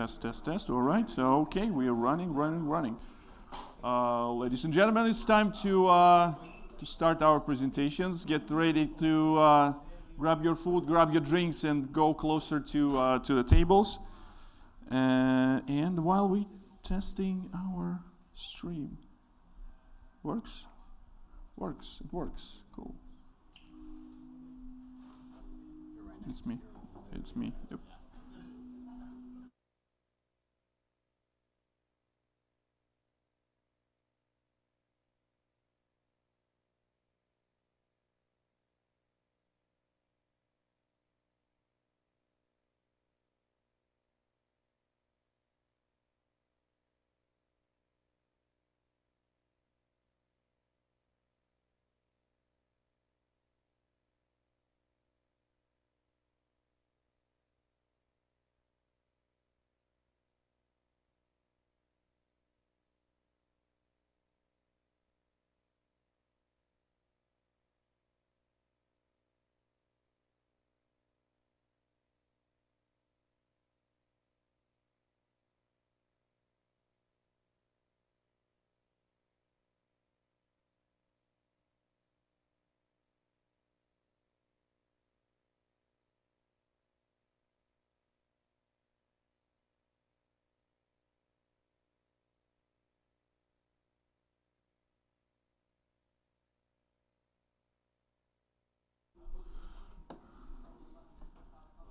Test, test, test. All right. So, okay, we are running. Ladies and gentlemen, it's time to start our presentations. Get ready to grab your food, grab your drinks, and go closer to the tables. And while we testing our stream, works. It works. Cool. It's me. Yep.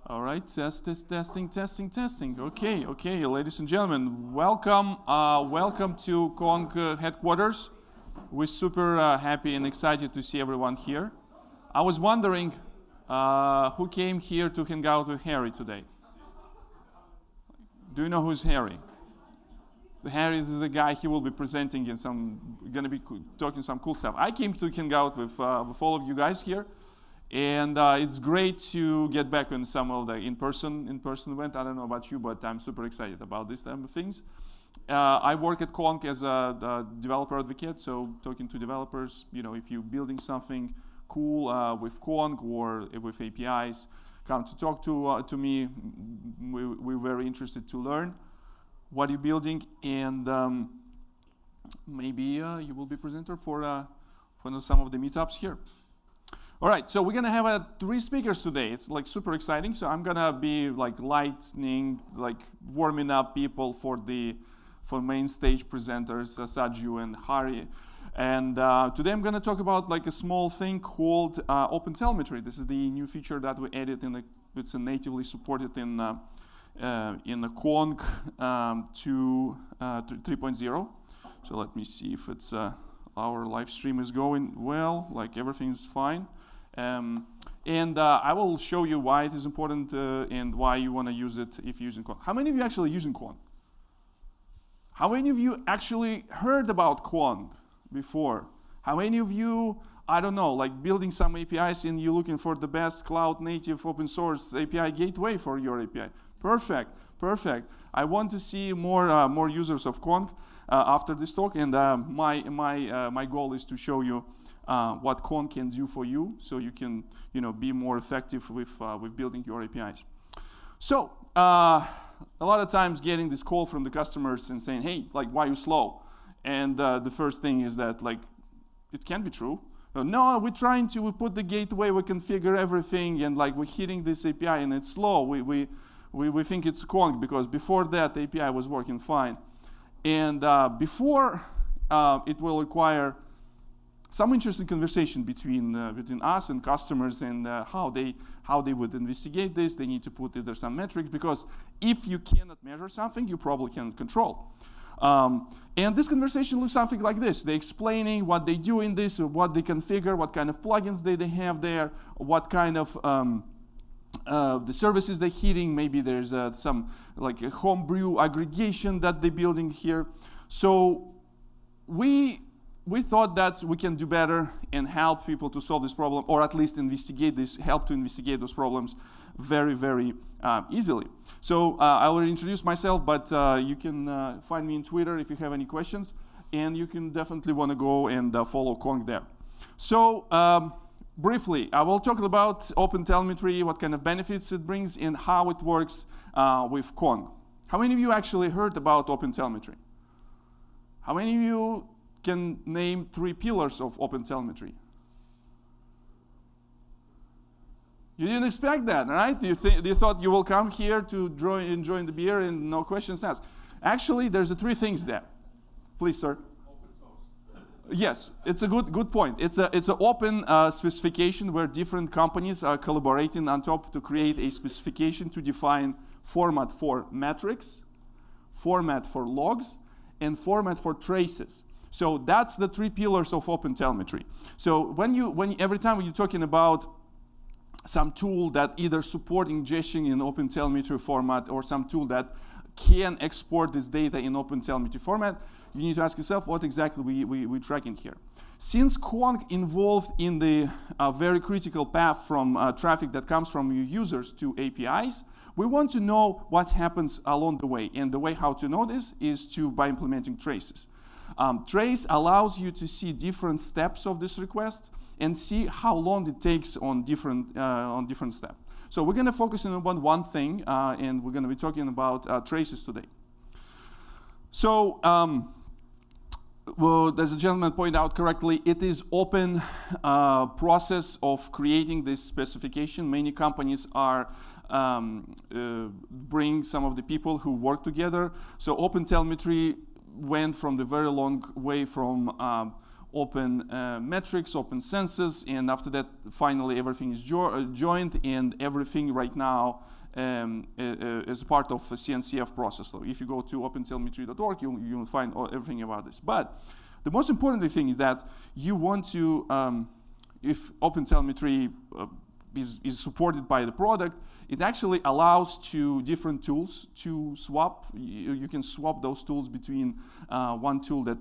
All right, testing. Okay, ladies and gentlemen, welcome to Kong headquarters. We're super happy and excited to see everyone here. I was wondering who came here to hang out with Harry today. Do you know who's Harry? Harry is the guy. He will be presenting and gonna be talking some cool stuff. I came to hang out with all of you guys here. And it's great to get back on some of the in-person event. I don't know about you, but I'm super excited about this type of things. I work at Kong as a developer advocate, so talking to developers, if you're building something cool with Kong or with APIs, come to talk to me. We're very interested to learn what you're building, and maybe you will be presenter for some of the meetups here. All right, so we're gonna have 3 speakers today. It's like super exciting. So I'm gonna be warming up people for main stage presenters, Saju and Hari. And today I'm gonna talk about a small thing called Open Telemetry. This is the new feature that we added it's natively supported in the Kong 3.0. So let me see if it's our live stream is going well. Everything's fine. And I will show you why it is important and why you want to use it if you're using Kong. How many of you actually using Kong? How many of you actually heard about Kong before? How many of you, I don't know, building some APIs and you're looking for the best cloud native open source API gateway for your API? Perfect. I want to see more users of Kong after this talk, and my goal is to show you what Kong can do for you, so you can be more effective with building your APIs. So a lot of times getting this call from the customers and saying, hey, why are you slow? And the first thing is that it can be true. No, we're trying to put the gateway, we configure everything, and we're hitting this API and it's slow. We think it's Kong because before that the API was working fine. And before it will require some interesting conversation between us and customers, and how they would investigate this. They need to put either some metrics, because if you cannot measure something, you probably cannot control. And this conversation looks something like this. They're explaining what they do in this, what they configure, what kind of plugins they have there, what kind of the services they're hitting. Maybe there's some a homebrew aggregation that they're building here. So we thought that we can do better and help people to solve this problem, or at least help to investigate those problems very, very easily. So I already introduced myself, but you can find me on Twitter if you have any questions, and you can definitely want to go and follow Kong there. So briefly, I will talk about Open Telemetry, what kind of benefits it brings, and how it works with Kong. How many of you actually heard about OpenTelemetry? How many of you can name 3 pillars of OpenTelemetry? You didn't expect that, right? You thought you will come here to enjoy the beer and no questions asked. Actually, there's 3 things there. Please, sir. Open source. Yes, it's a good point. It's an open specification where different companies are collaborating on top to create a specification to define format for metrics, format for logs, and format for traces. So that's the 3 pillars of OpenTelemetry. So every time you're talking about some tool that either support ingestion in OpenTelemetry format or some tool that can export this data in OpenTelemetry format, you need to ask yourself what exactly we're tracking here. Since Conk involved in the very critical path from traffic that comes from your users to APIs, we want to know what happens along the way. And the way how to know this is by implementing traces. Trace allows you to see different steps of this request and see how long it takes on different steps. So we're going to focus on one thing, and we're going to be talking about traces today. So, well, as the gentleman pointed out correctly, it is open process of creating this specification. Many companies are bring some of the people who work together. So OpenTelemetry went from the very long way from open metrics, open census, and after that, finally everything is joined, and everything right now is part of a CNCF process. So if you go to opentelemetry.org, you will find everything about this. But the most important thing is that you want to, if OpenTelemetry is supported by the product, it actually allows different tools to swap. You can swap those tools between one tool that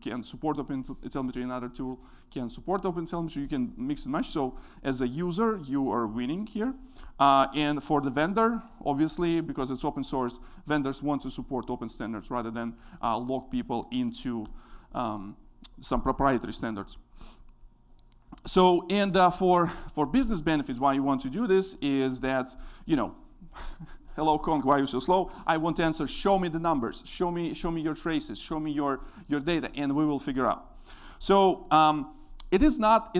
can support OpenTelemetry, another tool can support OpenTelemetry. You can mix and match. So as a user, you are winning here. And for the vendor, obviously, because it's open source, vendors want to support open standards rather than lock people into some proprietary standards. So, and for business benefits, why you want to do this is that, hello, Conk, why are you so slow? I want to answer, show me the numbers, show me your traces, show me your data, and we will figure out. So it is not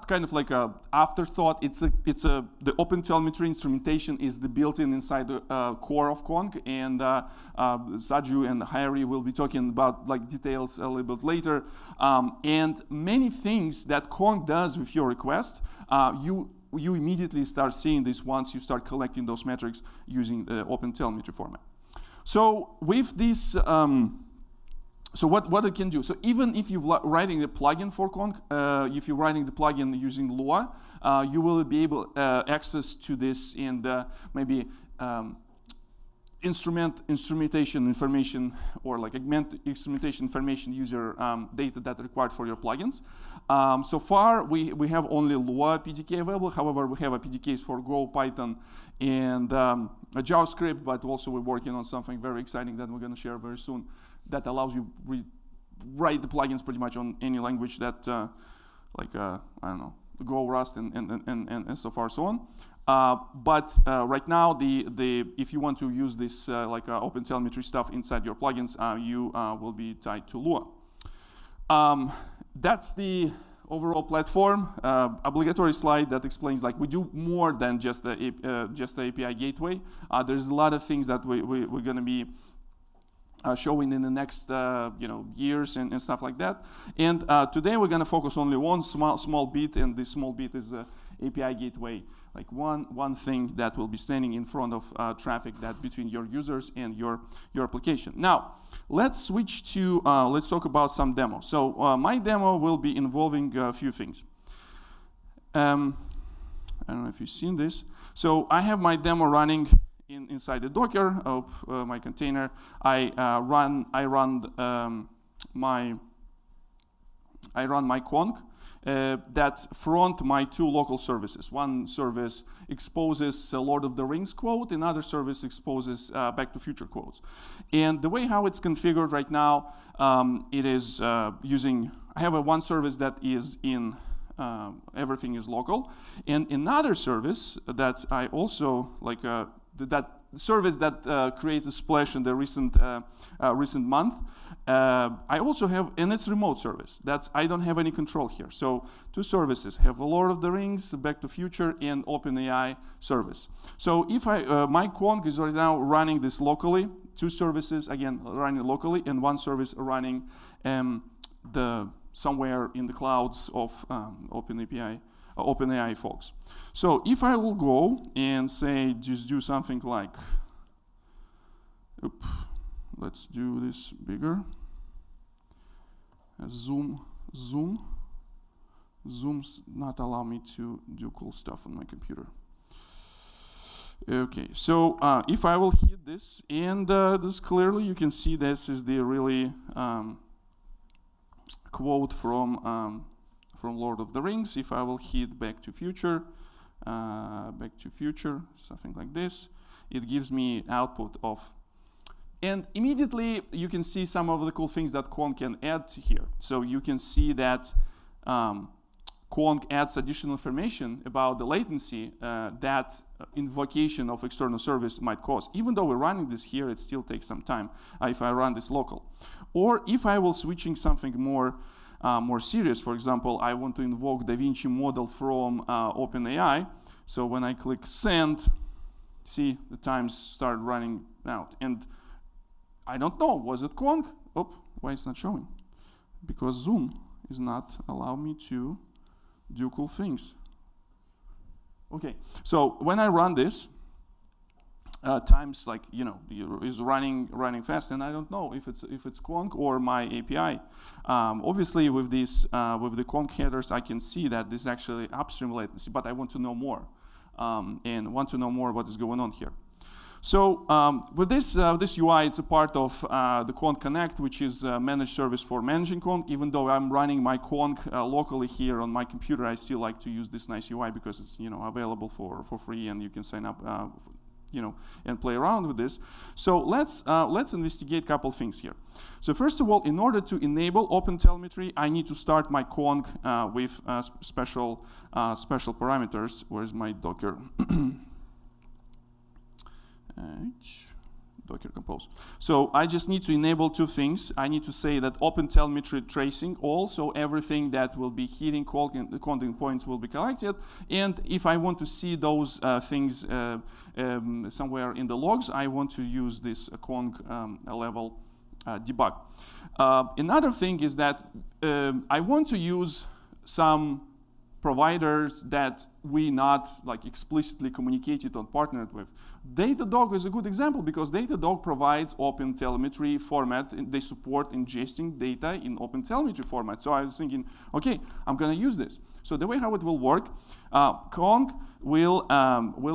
kind of like a afterthought. The OpenTelemetry instrumentation is the built-in inside the core of Conk, and Saju and Harry will be talking about like details a little bit later. And many things that Conk does with your request, you immediately start seeing this once you start collecting those metrics using the OpenTelemetry format. So with this. So what it can do, so even if you're writing a plugin for Conk, if you're writing the plugin using Lua, you will be able access to this and maybe instrumentation information or like augment instrumentation information user data that required for your plugins. So far, we have only Lua PDK available. However, we have a PDKs for Go, Python, and a JavaScript, but also we're working on something very exciting that we're going to share very soon that allows you write the plugins pretty much on any language that, I don't know, Go, Rust, and so far so on. But right now, if you want to use this OpenTelemetry stuff inside your plugins, you will be tied to Lua. That's the overall platform. Obligatory slide that explains like we do more than just the API gateway. There's a lot of things that we're going to be showing in the next years and stuff like that. And today we're going to focus only one small bit, and this small bit is API gateway, like one thing that will be standing in front of traffic that between your users and your application. Now let's switch to let's talk about some demos. So my demo will be involving a few things. I don't know if you've seen this. So I have my demo running inside the Docker of my container. I run my Conk that front my 2 local services. One service exposes Lord of the Rings quote, another service exposes Back to Future quotes. And the way how it's configured right now, it is using. I have one service that is in. Everything is local, and another service that I also like. That service that creates a splash in the recent month. I also have, and it's remote service. I don't have any control here. So 2 services have a Lord of the Rings, Back to Future, and OpenAI service. So if my Kong is right now running this locally, 2 services again running locally, and 1 service running somewhere in the clouds of OpenAI folks. So if I will go and say just do something like, let's do this bigger. Zoom's not allow me to do cool stuff on my computer. Okay, so if I will hit this, and this clearly you can see this is the really quote from Lord of the Rings. If I will hit Back to Future, something like this, it gives me output of. And immediately you can see some of the cool things that Kong can add here. So you can see that Kong adds additional information about the latency that invocation of external service might cause. Even though we're running this here, it still takes some time if I run this local. Or if I will switching something more serious, for example, I want to invoke DaVinci model from OpenAI. So when I click send, see the times start running out. And I don't know, was it Kong? Oh, why it's not showing? Because Zoom is not allowing me to do cool things. Okay, so when I run this, times like is running fast, and I don't know if it's Kong or my API. Obviously, with these with the Kong headers, I can see that this is actually upstream latency, but I want to know more and want to know more what is going on here. So with this UI, it's a part of the Kong Connect, which is a managed service for managing Kong. Even though I'm running my Kong locally here on my computer, I still like to use this nice UI because it's available for free, and you can sign up and play around with this. So let's investigate a couple things here. So first of all, in order to enable OpenTelemetry, I need to start my Kong with special parameters. Where's my Docker? Docker compose. So I just need to enable 2 things. I need to say that OpenTelemetry tracing all, so everything that will be hitting Kong endpoints will be collected. And if I want to see those things somewhere in the logs, I want to use this Kong level debug. Another thing is that I want to use some providers that we not explicitly communicated or partnered with. Datadog is a good example because Datadog provides OpenTelemetry format. And they support ingesting data in OpenTelemetry format. So I was thinking, okay, I'm going to use this. So the way how it will work, Kong will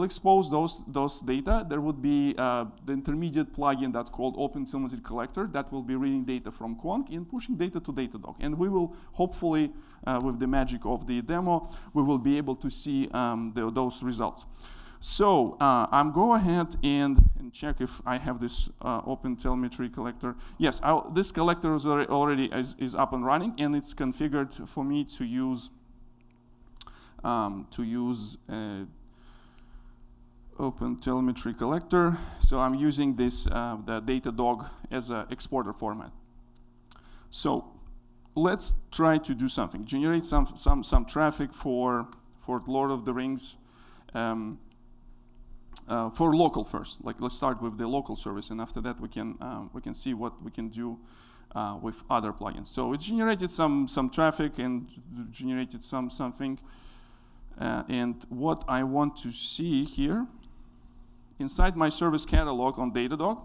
expose those data. There would be the intermediate plugin that's called OpenTelemetry Collector that will be reading data from Kong and pushing data to Datadog. And we will hopefully, with the magic of the demo, we will be able to see those results. So I'm go ahead and check if I have this OpenTelemetry collector. Yes, this collector is already is up and running, and it's configured for me to use OpenTelemetry collector. So I'm using this the Datadog as an exporter format. So let's try to do something. Generate some traffic for Lord of the Rings. For local first, let's start with the local service, and after that we can see what we can do with other plugins. So it generated some traffic and generated something, and what I want to see here inside my service catalog on Datadog,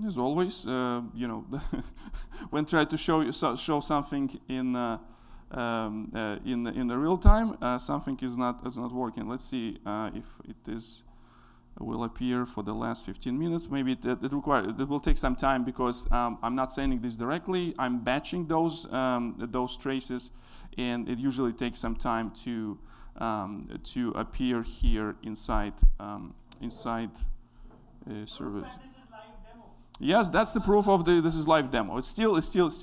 as always, when try to show something in the real time, something is not working. Let's see if it will appear for the last 15 minutes. Maybe it will take some time because I'm not sending this directly. I'm batching those traces, and it usually takes some time to appear here inside service. Yes, that's the proof of this is live demo. It's still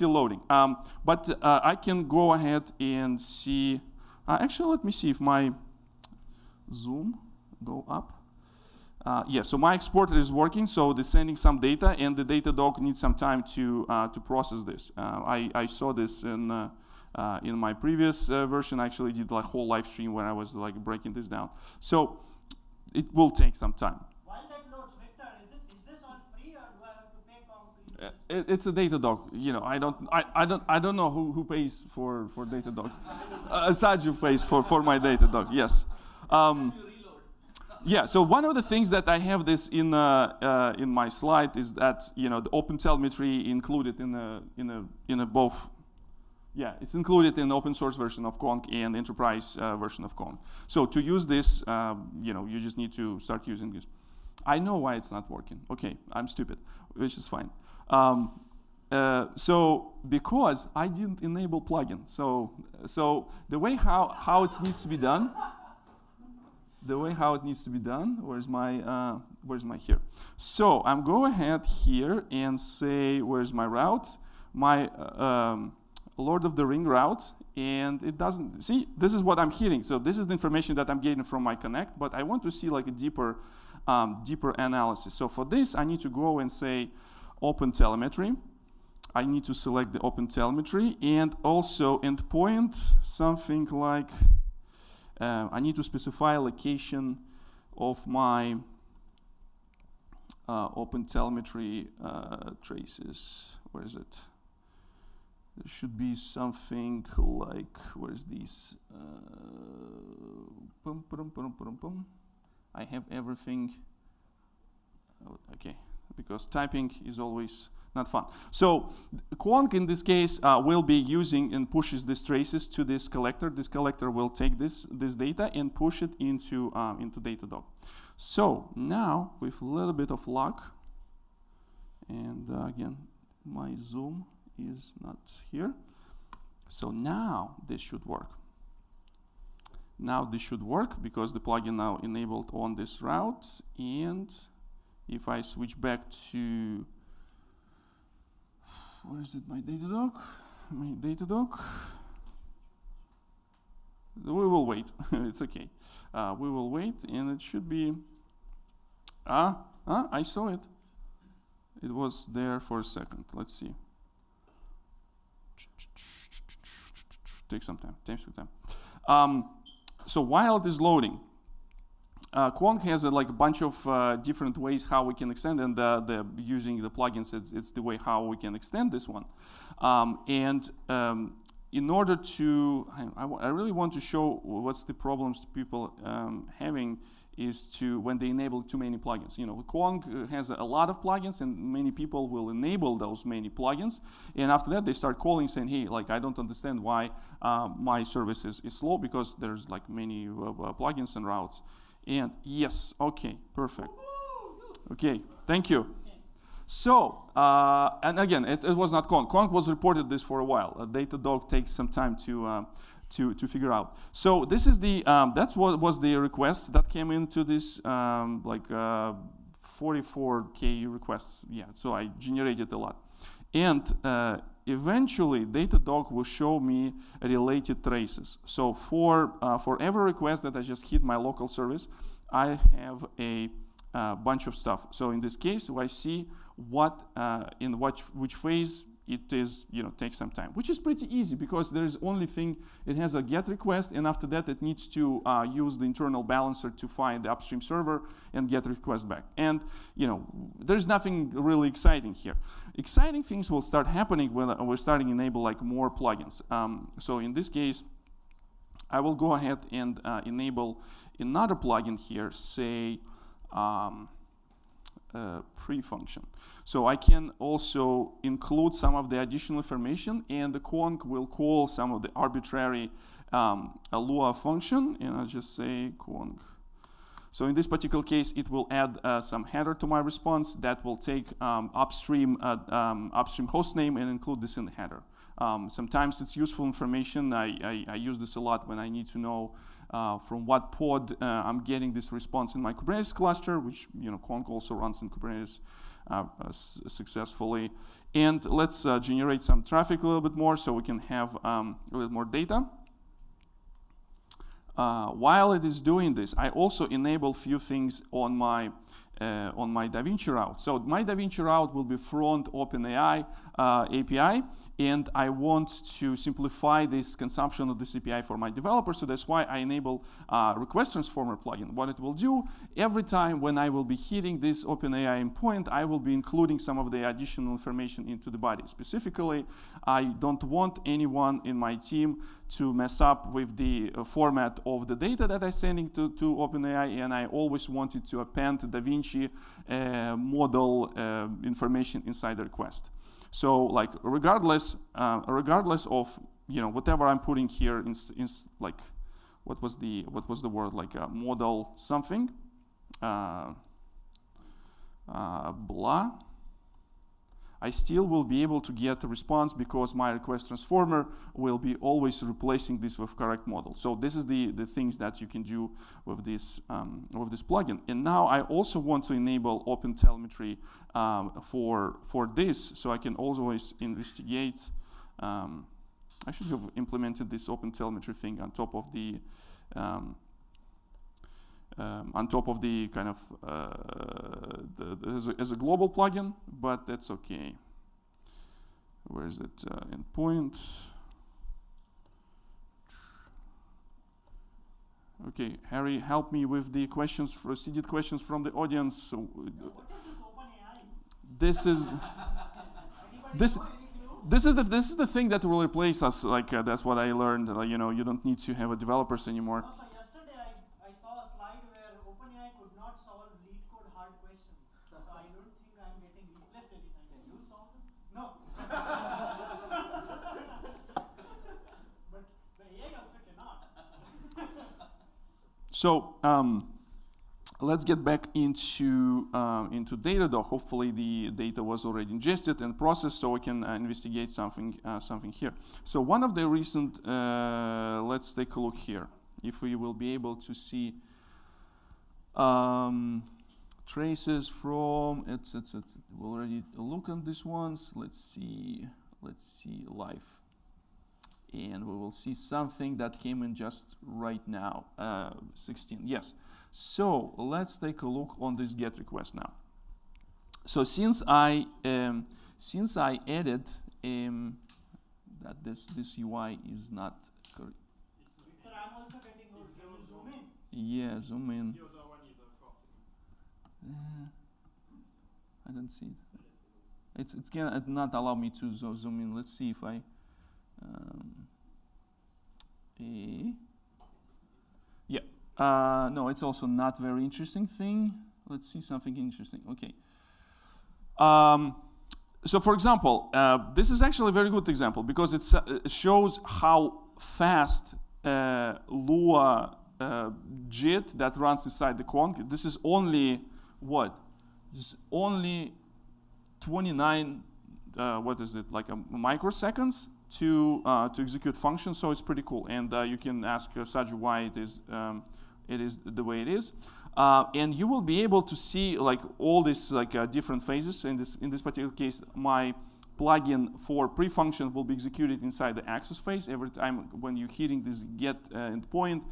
loading. But I can go ahead and see. Actually, let me see if my Zoom go up. Yeah, so my exporter is working, so it's sending some data, and the Datadog needs some time to process this. I saw this in my previous version. I actually did like whole live stream where I was like breaking this down. So it will take some time. While that loads, Victor, is this on free, or do I have to pay Kong? It's a Datadog. You know, I don't know who pays for Datadog. Saju pays for my Datadog. Yes. Yeah. So one of the things that I have this in my slide is that, you know, the open telemetry included in a both. Yeah, it's included in the open source version of Kong and enterprise version of Kong. So to use this, you know, you just need to start using this. I know why it's not working. Okay, I'm stupid, which is fine. So because I didn't enable plugin, so the way how it needs to be done. The way how it needs to be done. Where's my here? So I'm go ahead here and say where's my route, my Lord of the Ring route, and it doesn't see. This is what I'm hearing. So this is the information that I'm getting from my connect, but I want to see like a deeper analysis. So for this, I need to go and say open telemetry. I need to select the open telemetry and also endpoint something like. I need to specify a location of my open telemetry traces. Where is it? There should be something like, where's these? I have everything. Okay, because typing is always not fun. So Kong in this case will be using and pushes these traces to this collector. This collector will take this data and push it into Datadog. So now with a little bit of luck, and again my zoom is not here. So now this should work. Now this should work because the plugin now enabled on this route. And if I switch back to where is it? My Datadog? My Datadog. We will wait. It's okay. We will wait, and it should be. I saw it. It was there for a second. Let's see. Take some time. Take some time. So while it is loading, Kong has a bunch of different ways how we can extend, and using the plugins, it's the way how we can extend this one. In order to, I really want to show what's the problems people having is to when they enable too many plugins. You know, Kong has a lot of plugins, and many people will enable those many plugins, and after that they start calling saying, hey, like I don't understand why my service is slow because there's like many plugins and routes. And yes, okay, perfect. Okay, thank you. So, and again, it was not Kong. Kong was reported this for a while. Datadog takes some time to figure out. So this is the that's what was the request that came into this 44K requests. Yeah, so I generated a lot, and eventually Datadog will show me related traces. So for every request that I just hit my local service, I have a bunch of stuff. So in this case, I see what in which phase it is, takes some time, which is pretty easy because there's only thing, it has a GET request, and after that it needs to use the internal balancer to find the upstream server and get the request back. And there's nothing really exciting here. Exciting things will start happening when we're starting to enable more plugins. So in this case, I will go ahead and enable another plugin here, say pre-function. So I can also include some of the additional information, and the Kong will call some of the arbitrary Lua function, and I'll just say Kong. So in this particular case, it will add some header to my response that will take upstream hostname and include this in the header. Sometimes it's useful information. I use this a lot when I need to know from what pod I'm getting this response in my Kubernetes cluster, which Kong also runs in Kubernetes successfully. And let's generate some traffic a little bit more so we can have a little more data. while it is doing this, I also enable few things on my DaVinci route. So my DaVinci route will be front OpenAI API, and I want to simplify this consumption of this API for my developers. So that's why I enable request transformer plugin. What it will do, every time when I will be hitting this OpenAI endpoint, I will be including some of the additional information into the body. Specifically, I don't want anyone in my team to mess up with the format of the data that I'm sending to OpenAI, and I always wanted to append DaVinci model information inside the request. So, like, regardless of whatever I'm putting here in like, what was the word, like model something, blah. I still will be able to get a response because my request transformer will be always replacing this with correct model. So this is the things that you can do with this plugin. And now I also want to enable open telemetry for this, so I can always investigate. I should have implemented this open telemetry thing on top of the kind of as a global plugin, but that's okay. Where is it? Endpoint. Okay, Harry, help me with the questions, seeded questions from the audience. So, this is this is the thing that will replace us. Like that's what I learned. You don't need to have developers anymore. So let's get back into Datadog. Hopefully the data was already ingested and processed, so we can investigate something here. So one of the recent, let's take a look here. If we will be able to see traces from it's we'll already look at these ones. Let's see live. And we will see something that came in just right now, 16, yes. So let's take a look on this GET request now. So since I added that this UI is not correct. Victor, I'm also getting those. Can you zoom in? Yeah, zoom in. I don't see it. It's gonna not allow me to zoom in. Let's see if I. Yeah. No, it's also not very interesting thing. Let's see something interesting. Okay. So for example, this is actually a very good example because it shows how fast Lua JIT that runs inside the conch. This is only what? This is only 29. What is it? Like a microseconds to execute functions. So it's pretty cool. And you can ask Saju why it is the way it is. And you will be able to see like all these different phases. In this particular case, my plugin for pre-function will be executed inside the access phase. Every time when you're hitting this get endpoint,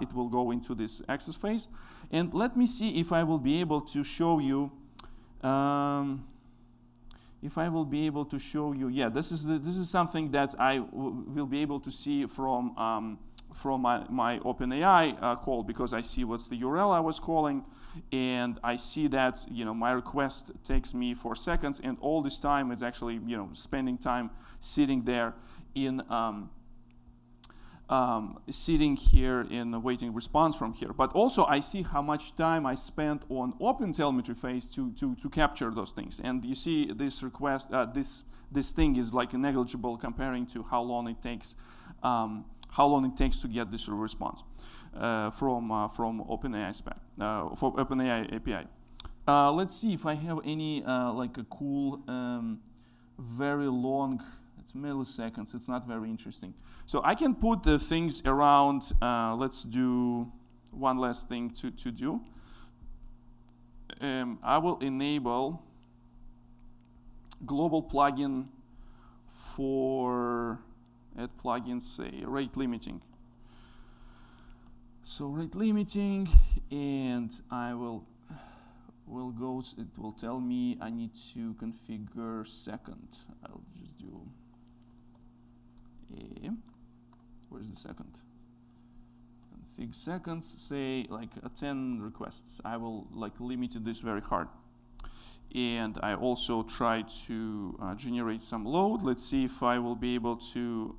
it will go into this access phase. And let me see if I will be able to show you. Yeah, this is something that I will be able to see from my OpenAI call, because I see what's the URL I was calling, and I see that my request takes me 4 seconds, and all this time it's actually spending time sitting there in sitting here in waiting response from here. But also I see how much time I spent on open telemetry phase to capture those things. And you see this request, this thing is like negligible comparing to how long it takes to get this response from OpenAI spec for OpenAI API. Let's see if I have any like a cool, very long. It's milliseconds. It's not very interesting. So I can put the things around. Let's do one last thing to do. I will enable global plugin for add plugins, say rate limiting. So rate limiting, and I will go. It will tell me I need to configure second. I'll just do a. Where's the second? Config seconds. Say like 10 requests. I will like limit this very hard. And I also try to generate some load. Let's see if I will be able to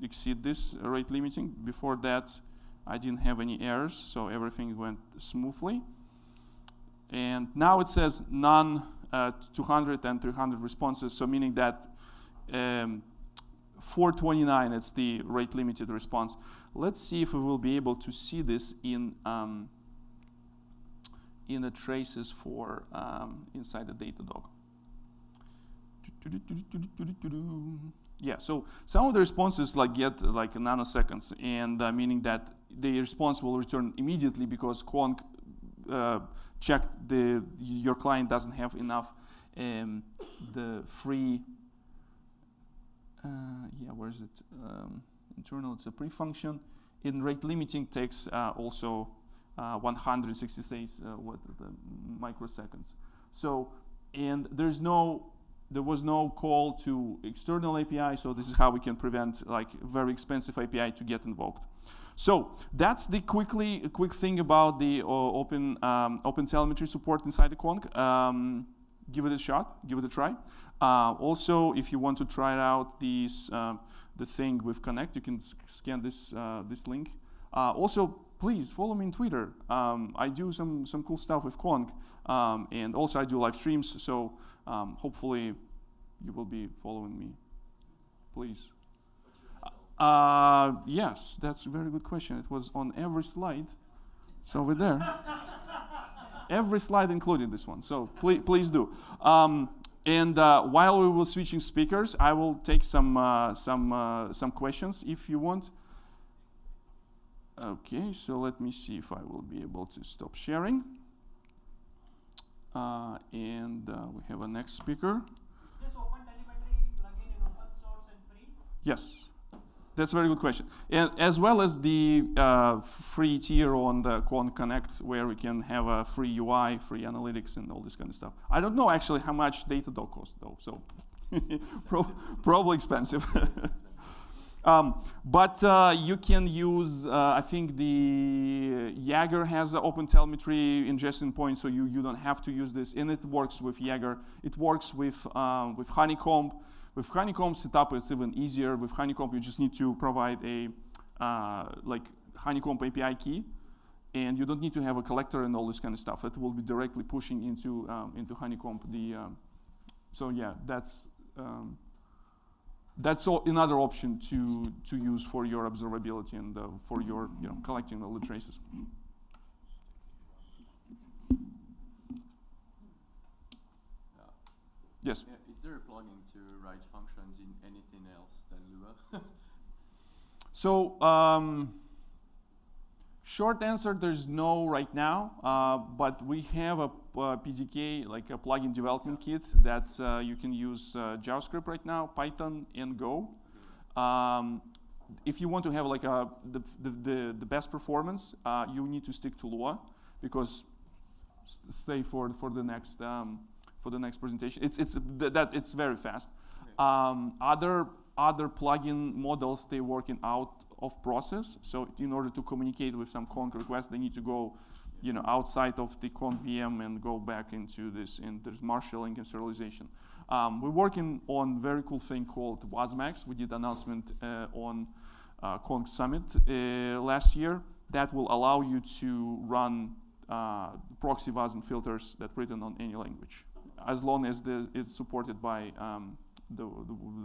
exceed this rate limiting. Before that, I didn't have any errors, so everything went smoothly. And now it says none 200 and 300 responses, so meaning that 429 is the rate limited response. Let's see if we will be able to see this in the traces for inside the Datadog. Yeah, so some of the responses like get like nanoseconds, and meaning that the response will return immediately because Conk checked your client doesn't have enough the free. Yeah, where is it? Internal, it's a pre-function. In rate limiting takes also 166 microseconds. So, and there was no call to external API, so this is how we can prevent like very expensive API to get invoked. So that's the quick thing about the open telemetry support inside the Conk. Give it a shot, give it a try. Also, if you want to try out these the thing with Connect, you can scan this link. Also, please follow me on Twitter. I do some cool stuff with Conk, and also I do live streams. So hopefully you will be following me. Please. Yes, that's a very good question. It was on every slide. So over there, every slide included this one. So please do. And while we were switching speakers, I will take some questions if you want. Okay, so let me see if I will be able to stop sharing. And we have a next speaker. Is this open telemetry plugin in open source and free? Yes, that's a very good question. And as well as the free tier on the Conk Connect, where we can have a free UI, free analytics, and all this kind of stuff. I don't know actually how much Datadog costs though, so probably expensive. But you can use, I think the Jaeger has an open telemetry ingestion point, so you don't have to use this, and it works with Jaeger. It works with Honeycomb. With Honeycomb setup, it's even easier. With Honeycomb, you just need to provide a like Honeycomb API key, and you don't need to have a collector and all this kind of stuff. It will be directly pushing into Honeycomb. So yeah, that's another option to use for your observability and for your collecting all the traces. Yes. Yeah, is there a plugin to write functions in anything else than Lua? So short answer, there's no right now, but we have a PDK, like a plugin development kit that you can use JavaScript right now, Python, and Go. If you want to have like the best performance, you need to stick to Lua, because stay for the next presentation. It's very fast. Okay. Other plugin models, they working out of process. So in order to communicate with some Conk request, they need to go, outside of the Conk VM and go back into this. And there's marshalling and serialization. We're working on very cool thing called WASMax. We did announcement on Conk Summit last year. That will allow you to run proxy WASM filters that written on any language, as long as it's supported by the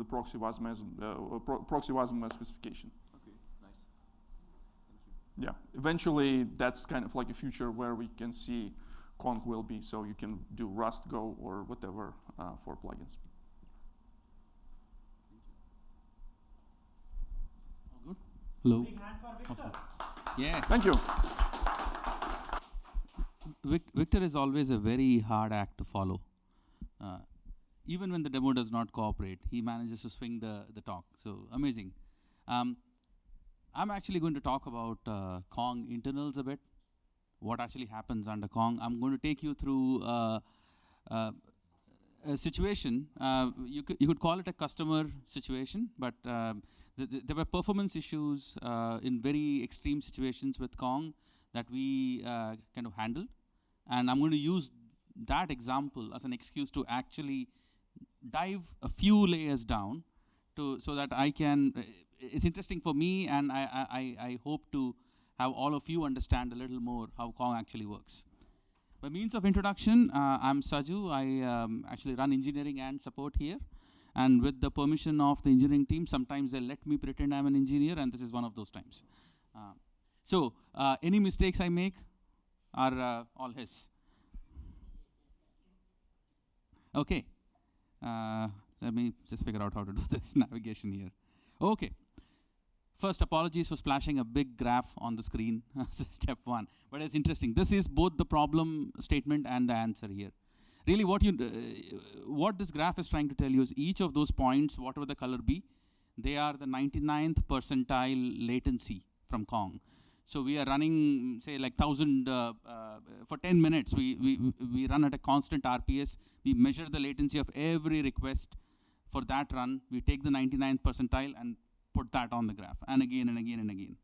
proxy WASM specification. Okay, nice. Thank you. Yeah, eventually that's kind of like a future where we can see Conk will be, so you can do Rust, Go, or whatever for plugins. All good? Hello. Big hand for Victor. Okay. Yeah. Thank you. Victor is always a very hard act to follow. Even when the demo does not cooperate, he manages to swing the talk. So amazing. I'm actually going to talk about Kong internals a bit, what actually happens under Kong. I'm going to take you through a situation. You could call it a customer situation, but there were performance issues in very extreme situations with Kong that we kind of handled. And I'm going to use that example as an excuse to actually dive a few layers down so that I can, it's interesting for me, and I hope to have all of you understand a little more how Kong actually works. By means of introduction, I'm Saju. I actually run engineering and support here. And with the permission of the engineering team, sometimes they let me pretend I'm an engineer, and this is one of those times. So any mistakes I make are all his. Okay. Let me just figure out how to do this navigation here. Okay. First, apologies for splashing a big graph on the screen. Step one. But it's interesting. This is both the problem statement and the answer here. Really, what this graph is trying to tell you is each of those points, whatever the color be, they are the 99th percentile latency from Kong. So we are running, say, like 1,000 for 10 minutes. We run at a constant RPS. We measure the latency of every request. For that run, we take the 99th percentile and put that on the graph, and again and again and again.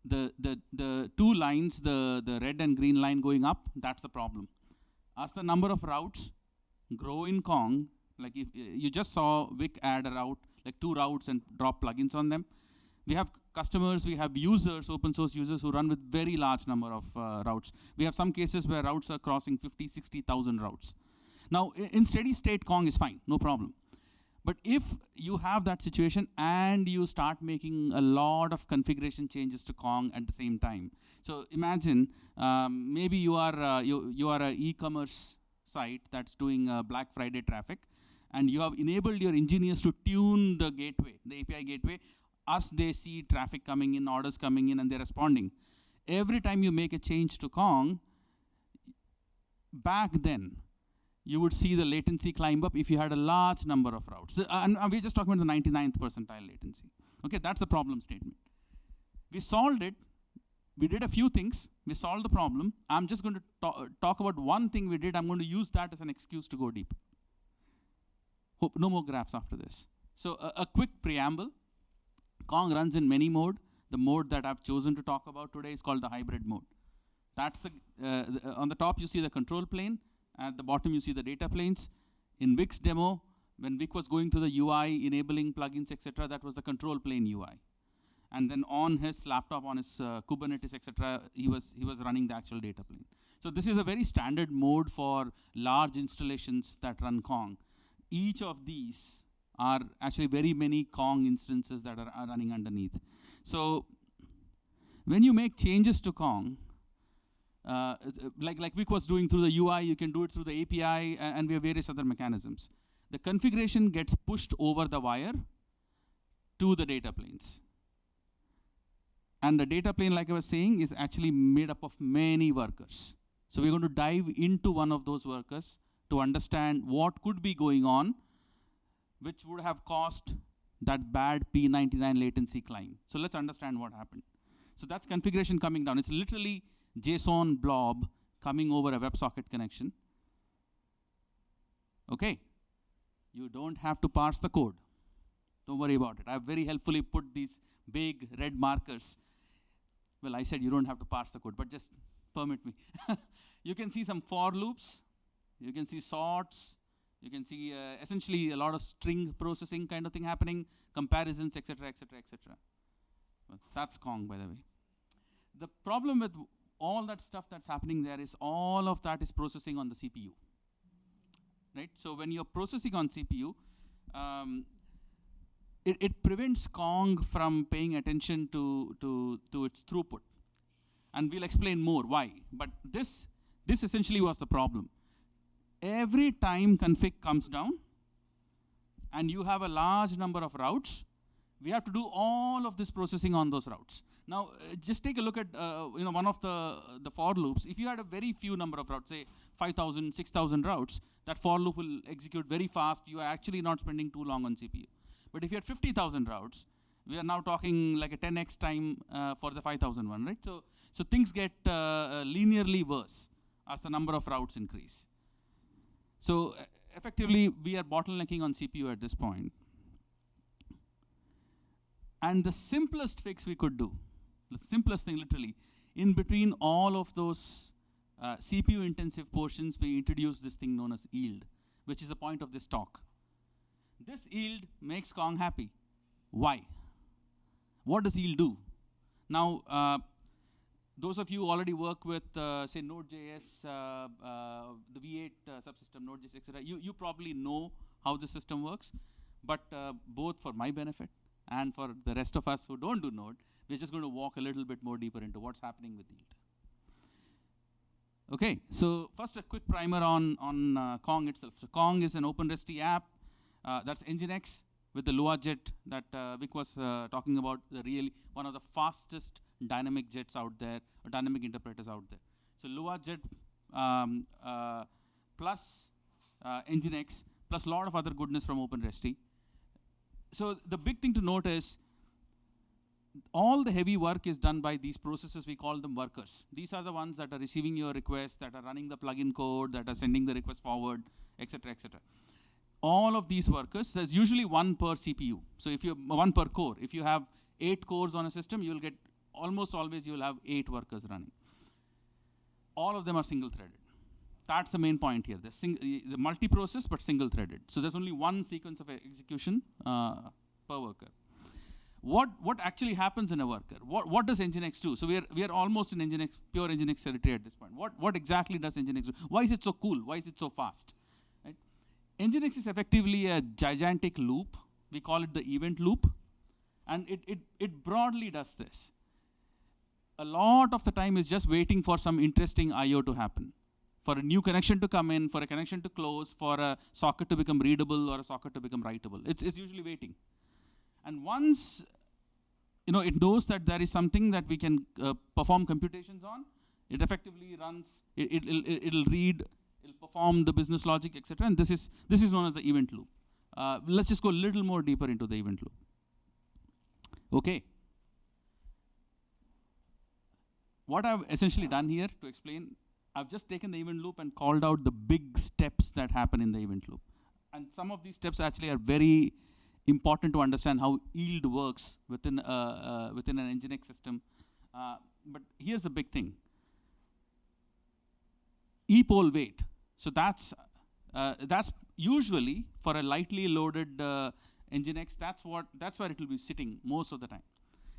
The two lines, the red and green line going up, that's the problem. As the number of routes grow in Kong, like if you just saw Vic add a route, like 2 routes and drop plugins on them. We have customers, we have users, open source users who run with very large number of routes. We have some cases where routes are crossing 50, 60,000 routes. Now, in steady state, Kong is fine, no problem. But if you have that situation and you start making a lot of configuration changes to Kong at the same time. So imagine maybe you are an e-commerce site that's doing Black Friday traffic, and you have enabled your engineers to tune the gateway, the API gateway, as they see traffic coming in, orders coming in, and they're responding. Every time you make a change to Kong, back then, you would see the latency climb up if you had a large number of routes. And we're just talking about the 99th percentile latency. Okay, that's the problem statement. We solved it. We did a few things. We solved the problem. I'm just going to talk about one thing we did. I'm going to use that as an excuse to go deep. Hope no more graphs after this. So a quick preamble. Kong runs in many mode. The mode that I've chosen to talk about today is called the hybrid mode. That's on the top you see the control plane. At the bottom, you see the data planes. In Vic's demo, when Vic was going through the UI, enabling plugins, etc., that was the control plane UI. And then on his laptop, on his Kubernetes, etc., he was running the actual data plane. So this is a very standard mode for large installations that run Kong. Each of these are actually very many Kong instances that are running underneath. So when you make changes to Kong, like Vic was doing through the UI, you can do it through the API, and we have various other mechanisms. The configuration gets pushed over the wire to the data planes. And the data plane, like I was saying, is actually made up of many workers. So we're going to dive into one of those workers to understand what could be going on, which would have caused that bad P99 latency climb. So let's understand what happened. So that's configuration coming down. It's literally JSON blob coming over a WebSocket connection. Okay, you don't have to parse the code. Don't worry about it. I've very helpfully put these big red markers. Well, I said you don't have to parse the code, but just permit me. You can see some for loops. You can see sorts. You can see essentially a lot of string processing kind of thing happening, comparisons, etc., etc., etc. That's Kong, by the way. The problem with all that stuff that's happening there is all of that is processing on the CPU. Right? So when you're processing on CPU, it prevents Kong from paying attention to its throughput. And we'll explain more why. But this essentially was the problem. Every time config comes down, and you have a large number of routes, we have to do all of this processing on those routes. Now, just take a look at one of the for loops. If you had a very few number of routes, say 5,000, 6,000 routes, that for loop will execute very fast. You are actually not spending too long on CPU. But if you had 50,000 routes, We are now talking like a 10x time for the 5001, right? So things get linearly worse as the number of routes increase. So effectively, we are bottlenecking on CPU at this point. And the simplest fix we could do, the simplest thing literally, in between all of those CPU intensive portions, we introduce this thing known as yield, which is the point of this talk. This yield makes Kong happy. Why? What does yield do? Now, those of you who already work with, say, Node.js, the V8 subsystem, Node.js, etc., you probably know how the system works. But both for my benefit and for the rest of us who don't do Node, we're just going to walk a little bit more deeper into what's happening with yield. Okay, so first a quick primer on Kong itself. So Kong is an OpenResty app. That's Nginx with the Lua jet that Vic was talking about, one of the fastest dynamic jets out there, or dynamic interpreters out there. So Lua jet plus Nginx plus a lot of other goodness from OpenResty. So the big thing to note is all the heavy work is done by these processes. We call them workers. These are the ones that are receiving your request, that are running the plugin code, that are sending the request forward, etc., etc. All of these workers, there's usually one per CPU. So if you one per core. If you have 8 cores on a system, you'll get almost always you'll have 8 workers running. All of them are single-threaded. That's the main point here. The multi-process, but single-threaded. So there's only one sequence of execution per worker. What actually happens in a worker? What does Nginx do? So we are almost in Nginx, pure Nginx territory at this point. What exactly does Nginx do? Why is it so cool? Why is it so fast? Right? Nginx is effectively a gigantic loop. We call it the event loop. And it broadly does this. A lot of the time is just waiting for some interesting I/O to happen. For a new connection to come in, for a connection to close, for a socket to become readable or a socket to become writable. It's usually waiting. And once it knows that there is something that we can perform computations on, it effectively runs, it'll read, it'll perform the business logic, etc. And this is known as the event loop. Let's just go a little more deeper into the event loop. Okay. What I've essentially done here to explain, I've just taken the event loop and called out the big steps that happen in the event loop. And some of these steps actually are very important to understand how yield works within an Nginx system. But here's the big thing. Epoll wait. So that's usually for a lightly loaded Nginx, that's where it will be sitting most of the time.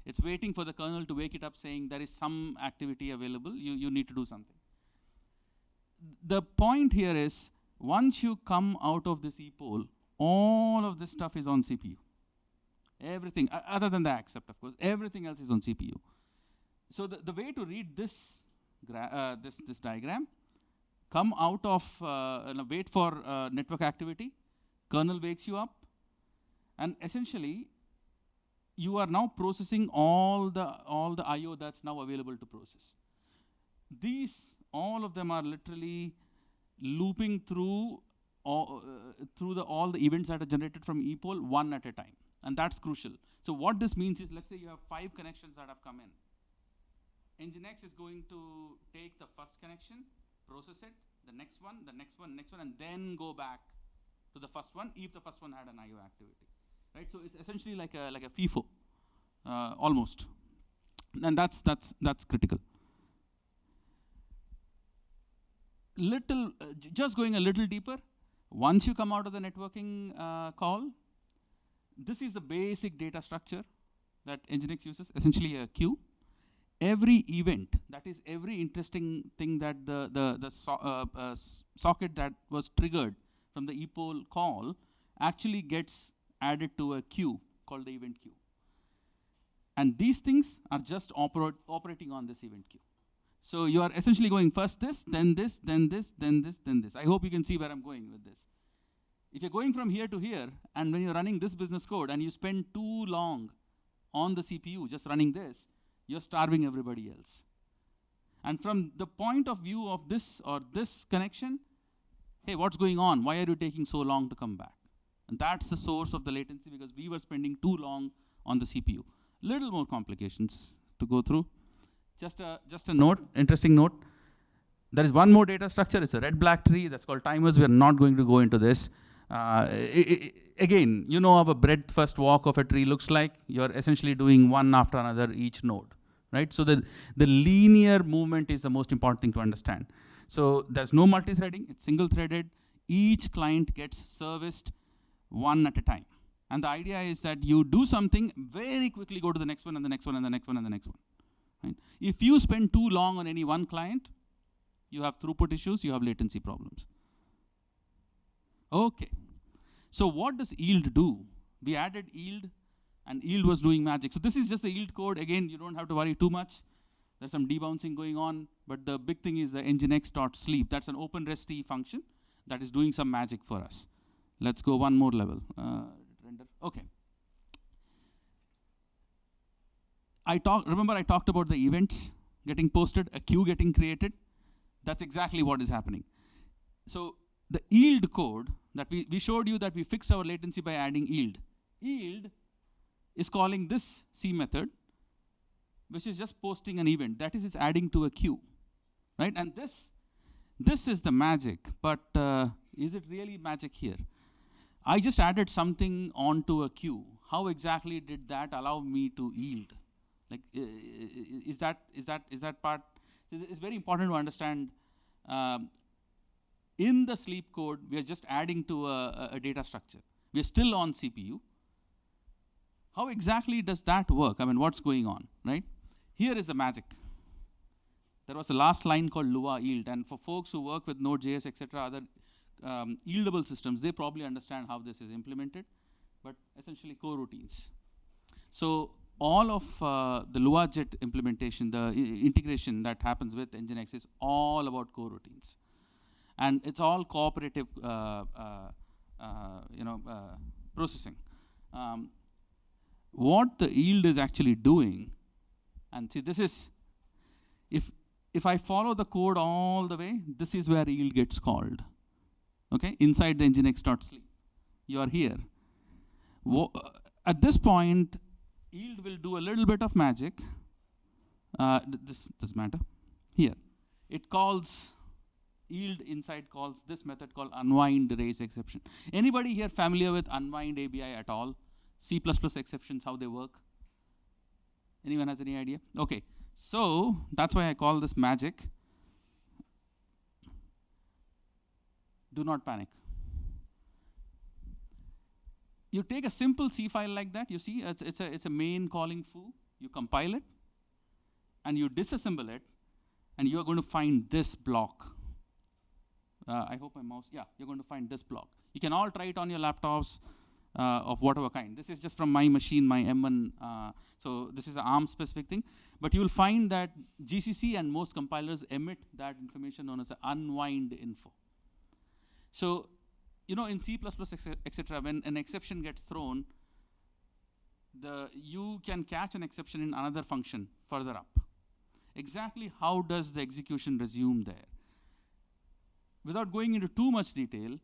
It's waiting for the kernel to wake it up saying there is some activity available, you need to do something. The point here is, once you come out of this epoll, all of this stuff is on CPU. Everything, other than the accept, of course, everything else is on CPU. So the way to read this diagram, come out of, wait for network activity, kernel wakes you up, and essentially, you are now processing all the I/O that's now available to process. All of them are literally looping through all the events that are generated from epoll one at a time. And that's crucial. So what this means is, let's say you have 5 connections that have come in. Nginx is going to take the first connection, process it, the next one, and then go back to the first one if the first one had an I/O activity. Right? So it's essentially like a FIFO, almost. And that's critical. Just going a little deeper, once you come out of the networking call, this is the basic data structure that Nginx uses, essentially a queue. Every event, that is every interesting thing that the socket that was triggered from the epoll call actually gets added to a queue called the event queue. And these things are just operating on this event queue. So you are essentially going first this, then this, then this, then this, then this. I hope you can see where I'm going with this. If you're going from here to here, and when you're running this business code, and you spend too long on the CPU just running this, you're starving everybody else. And from the point of view of this or this connection, hey, what's going on? Why are you taking so long to come back? And that's the source of the latency, because we were spending too long on the CPU. Little more complications to go through. Just a note, interesting note. There is one more data structure. It's a red-black tree. That's called timers. We're not going to go into this. Again, you know how a breadth-first walk of a tree looks like. You're essentially doing one after another each node, right? So the linear movement is the most important thing to understand. So there's no multi-threading. It's single-threaded. Each client gets serviced one at a time. And the idea is that you do something, very quickly go to the next one, and the next one, and the next one, and the next one. Right? If you spend too long on any one client, you have throughput issues, you have latency problems. Okay. So what does yield do? We added yield, and yield was doing magic. So this is just the yield code. Again, you don't have to worry too much. There's some debouncing going on, but the big thing is the nginx.sleep. That's an open REST function that is doing some magic for us. Let's go one more level. Render. Okay. Remember I talked about the events getting posted, a queue getting created. That's exactly what is happening. So the yield code that we showed you that we fixed our latency by adding yield. Yield is calling this C method, which is just posting an event. That is, it's adding to a queue, right? And this is the magic, but is it really magic here? I just added something onto a queue. How exactly did that allow me to yield? Like, is that part? It's very important to understand. In the sleep code, we are just adding to a data structure. We are still on CPU. How exactly does that work? I mean, what's going on, right? Here is the magic. There was a last line called Lua yield, and for folks who work with Node.js, etc., other yieldable systems, they probably understand how this is implemented, but essentially coroutines. So all of the LuaJet implementation, the integration that happens with Nginx is all about coroutines. And it's all cooperative processing. What the yield is actually doing, and see, this is, if I follow the code all the way, this is where yield gets called. Okay, inside the nginx.sleep. You are here. At this point, yield will do a little bit of magic. This doesn't matter. Here, it calls, yield inside calls this method called unwind raise exception. Anybody here familiar with unwind ABI at all? C++ exceptions, how they work? Anyone has any idea? Okay, so that's why I call this magic. Do not panic. You take a simple C file like that, you see, it's a main calling foo. You compile it, and you disassemble it, and you're going to find this block. I hope my mouse, yeah, you're going to find this block. You can all try it on your laptops of whatever kind. This is just from my machine, my M1, so this is an ARM specific thing. But you'll find that GCC and most compilers emit that information known as an unwind info. So, you know, in C++, etc., when an exception gets thrown, you can catch an exception in another function further up. Exactly how does the execution resume there? Without going into too much detail,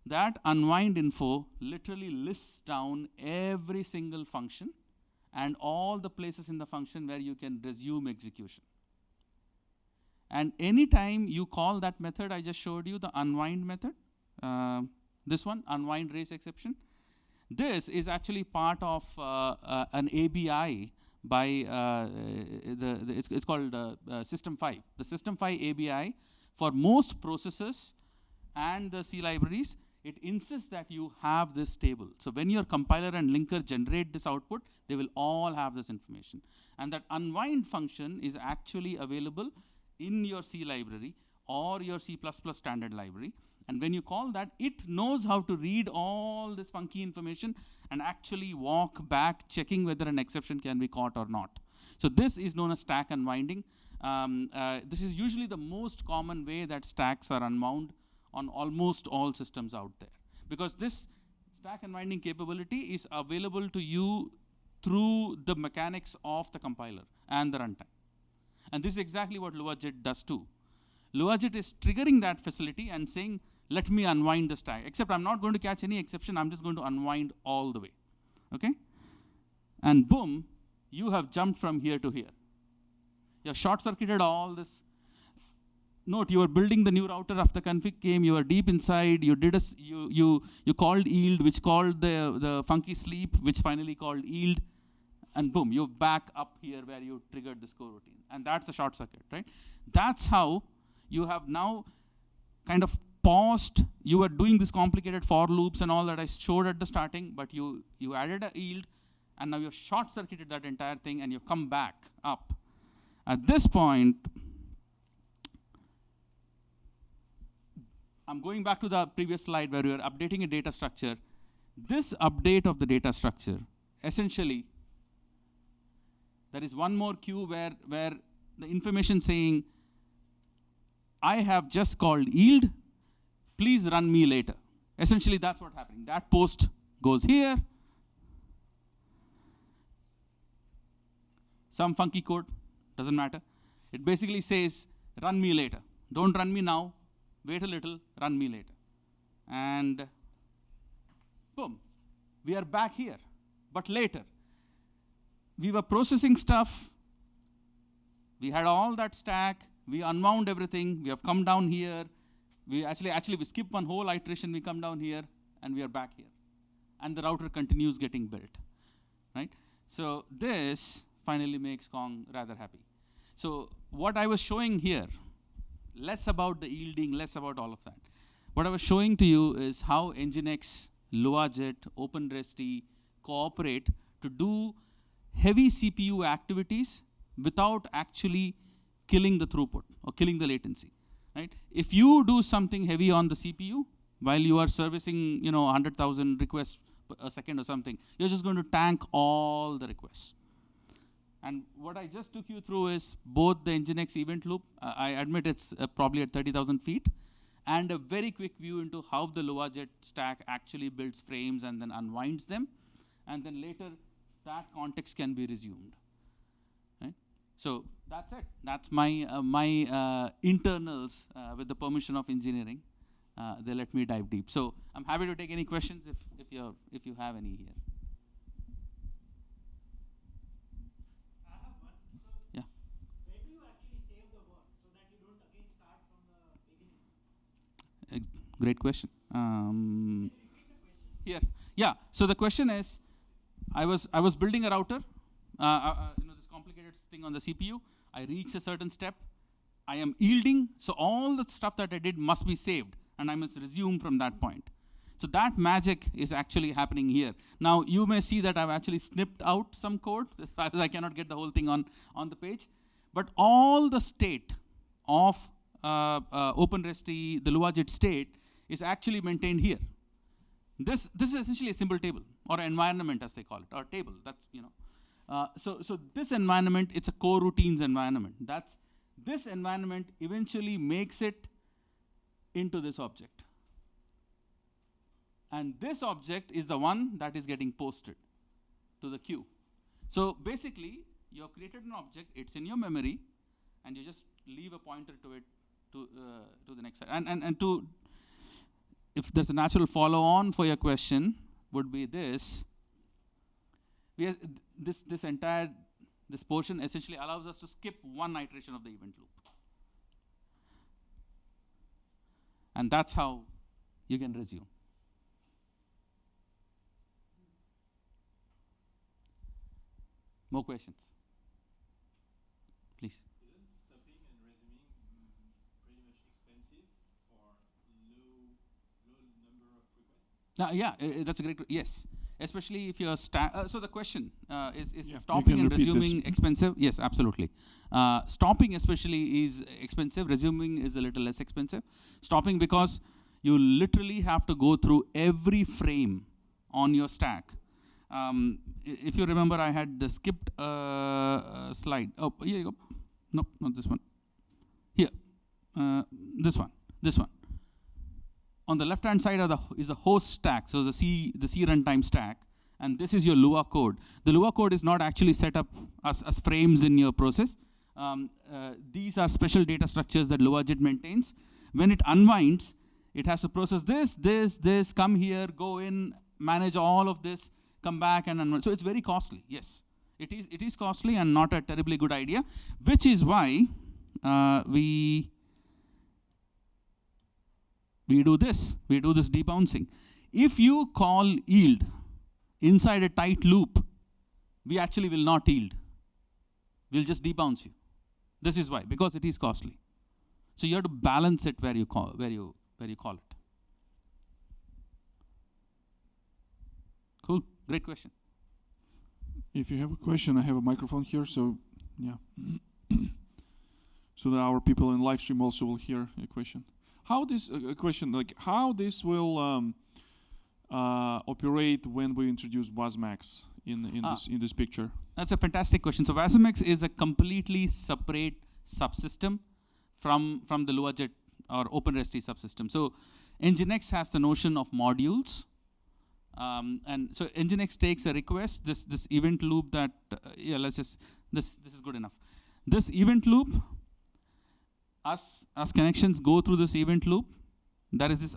that unwind info literally lists down every single function and all the places in the function where you can resume execution. And anytime you call that method I just showed you, the unwind method, this one, unwind raise exception, this is actually part of an ABI by, it's called System 5. The System 5 ABI, for most processes and the C libraries, it insists that you have this table. So when your compiler and linker generate this output, they will all have this information. And that unwind function is actually available in your C library or your C++ standard library. And when you call that, it knows how to read all this funky information and actually walk back, checking whether an exception can be caught or not. So this is known as stack unwinding. This is usually the most common way that stacks are unwound on almost all systems out there. Because this stack unwinding capability is available to you through the mechanics of the compiler and the runtime. And this is exactly what LuaJet does too. LuaJet is triggering that facility and saying, let me unwind the stack. Except I'm not going to catch any exception, I'm just going to unwind all the way. Okay? and boom, you have jumped from here to here. You have short-circuited all this. Note, you are building the new router after config came, you are deep inside, you did you called yield, which called the funky sleep, which finally called yield, and boom, you're back up here where you triggered this coroutine. And that's the short circuit, right? That's how you have now kind of paused. You were doing this complicated for loops and all that I showed at the starting, but you added a yield, and now you've short-circuited that entire thing, and you've come back up. At this point, I'm going back to the previous slide where we were updating a data structure. This update of the data structure, essentially, there is one more queue where the information saying, I have just called yield, please run me later. Essentially, that's what's happening. That post goes here. Some funky code, doesn't matter. It basically says, run me later. Don't run me now. Wait a little, run me later. And boom, we are back here. But later, we were processing stuff. We had all that stack. We unwound everything. We have come down here. We we skip one whole iteration. We come down here, and we are back here. And the router continues getting built, right? So this finally makes Kong rather happy. So what I was showing here, less about the yielding, less about all of that. What I was showing to you is how Nginx, LuaJet, OpenResty cooperate to do heavy CPU activities without actually killing the throughput or killing the latency, right? If you do something heavy on the CPU while you are servicing, 100,000 requests a second or something, you're just going to tank all the requests. And what I just took you through is both the Nginx event loop, I admit it's probably at 30,000 feet, and a very quick view into how the LuaJet stack actually builds frames and then unwinds them. And then later, that context can be resumed. Right? So that's it. That's my internals with the permission of engineering. They let me dive deep. So I'm happy to take any questions if you have any here. Great question. Here, yeah. So the question is, I was building a router, this complicated thing on the CPU. I reached a certain step. I am yielding, so all the stuff that I did must be saved, and I must resume from that point. So that magic is actually happening here. Now you may see that I've actually snipped out some code because I cannot get the whole thing on the page, but all the state of OpenResty, the LuaJet state, is actually maintained here. This is essentially a symbol table, or an environment as they call it, or table. That's, so this environment, it's a coroutines environment. This environment eventually makes it into this object. And this object is the one that is getting posted to the queue. So basically, you have created an object, it's in your memory, and you just leave a pointer to it to the next side. And to, if there's a natural follow-on for your question, would be this. This portion essentially allows us to skip one iteration of the event loop. And that's how you can resume. More questions? Please. Isn't stopping and resuming pretty much expensive for low number of requests? Yeah, that's a great, yes. Especially if you're, so the question is Yeah, stopping and resuming expensive? Yes, absolutely. Stopping especially is expensive, resuming is a little less expensive. Stopping because you literally have to go through every frame on your stack. If you remember, I had skipped a slide. Oh, here you go. Nope, not this one. Here, this one. On the left-hand side is the host stack, so the C runtime stack, and this is your Lua code. The Lua code is not actually set up as frames in your process. These are special data structures that LuaJet maintains. When it unwinds, it has to process this, come here, go in, manage all of this, come back and so it's very costly. Yes, it is costly and not a terribly good idea, which is why we do this. We do this debouncing. If you call yield inside a tight loop, we actually will not yield. We'll just debounce you. This is why, because it is costly. So you have to balance it where you call it. Cool, great question. If you have a question, I have a microphone here, so yeah. So that our people in live stream also will hear a question. How this how this will operate when we introduce WASMX in this picture? That's a fantastic question. So WASMX is a completely separate subsystem from the LuaJet or OpenResty subsystem. So Nginx has the notion of modules. And so Nginx takes a request, this event loop that, this is good enough. This event loop, as connections go through this event loop, there is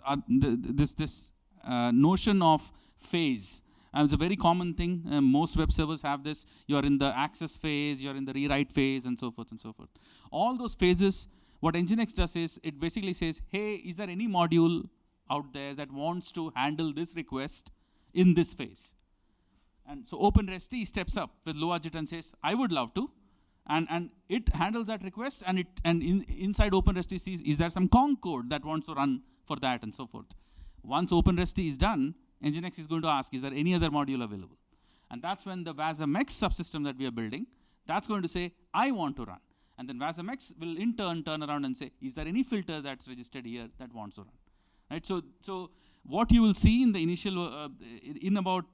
this notion of phase. And it's a very common thing. Most web servers have this. You're in the access phase, you're in the rewrite phase, and so forth and so forth. All those phases, what Nginx does is, it basically says, hey, is there any module out there that wants to handle this request in this phase? And so OpenResty steps up with LuaJet and says, I would love to. And it handles that request, and inside OpenResty sees, is there some Kong code that wants to run for that, and so forth. Once OpenResty is done, Nginx is going to ask, is there any other module available? And that's when the WASMX subsystem that we are building, that's going to say, I want to run. And then WASMX will in turn turn around and say, is there any filter that's registered here that wants to run? Right? So what you will see in the initial, in about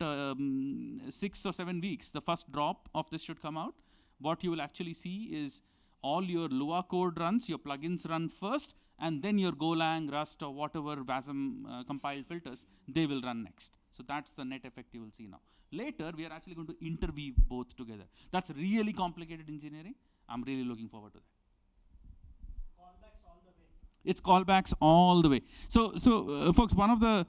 6 or 7 weeks, the first drop of this should come out. What you will actually see is all your Lua code runs, your plugins run first, and then your Golang, Rust, or whatever WASM compiled filters, they will run next. So that's the net effect you will see now. Later, we are actually going to interweave both together. That's really complicated engineering. I'm really looking forward to that. Callbacks all the way. It's callbacks all the way. So folks, one of the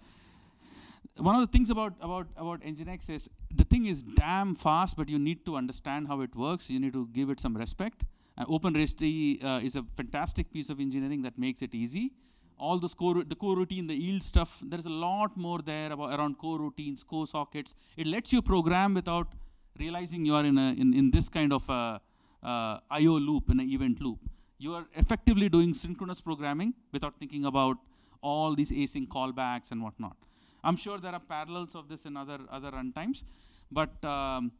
things about Nginx is the thing is damn fast, but you need to understand how it works. You need to give it some respect. OpenResty is a fantastic piece of engineering that makes it easy. All those the core routine, the yield stuff, there's a lot more there around core routines, core sockets. It lets you program without realizing you are in this kind of I/O loop, in an event loop. You are effectively doing synchronous programming without thinking about all these async callbacks and whatnot. I'm sure there are parallels of this in other runtimes, but the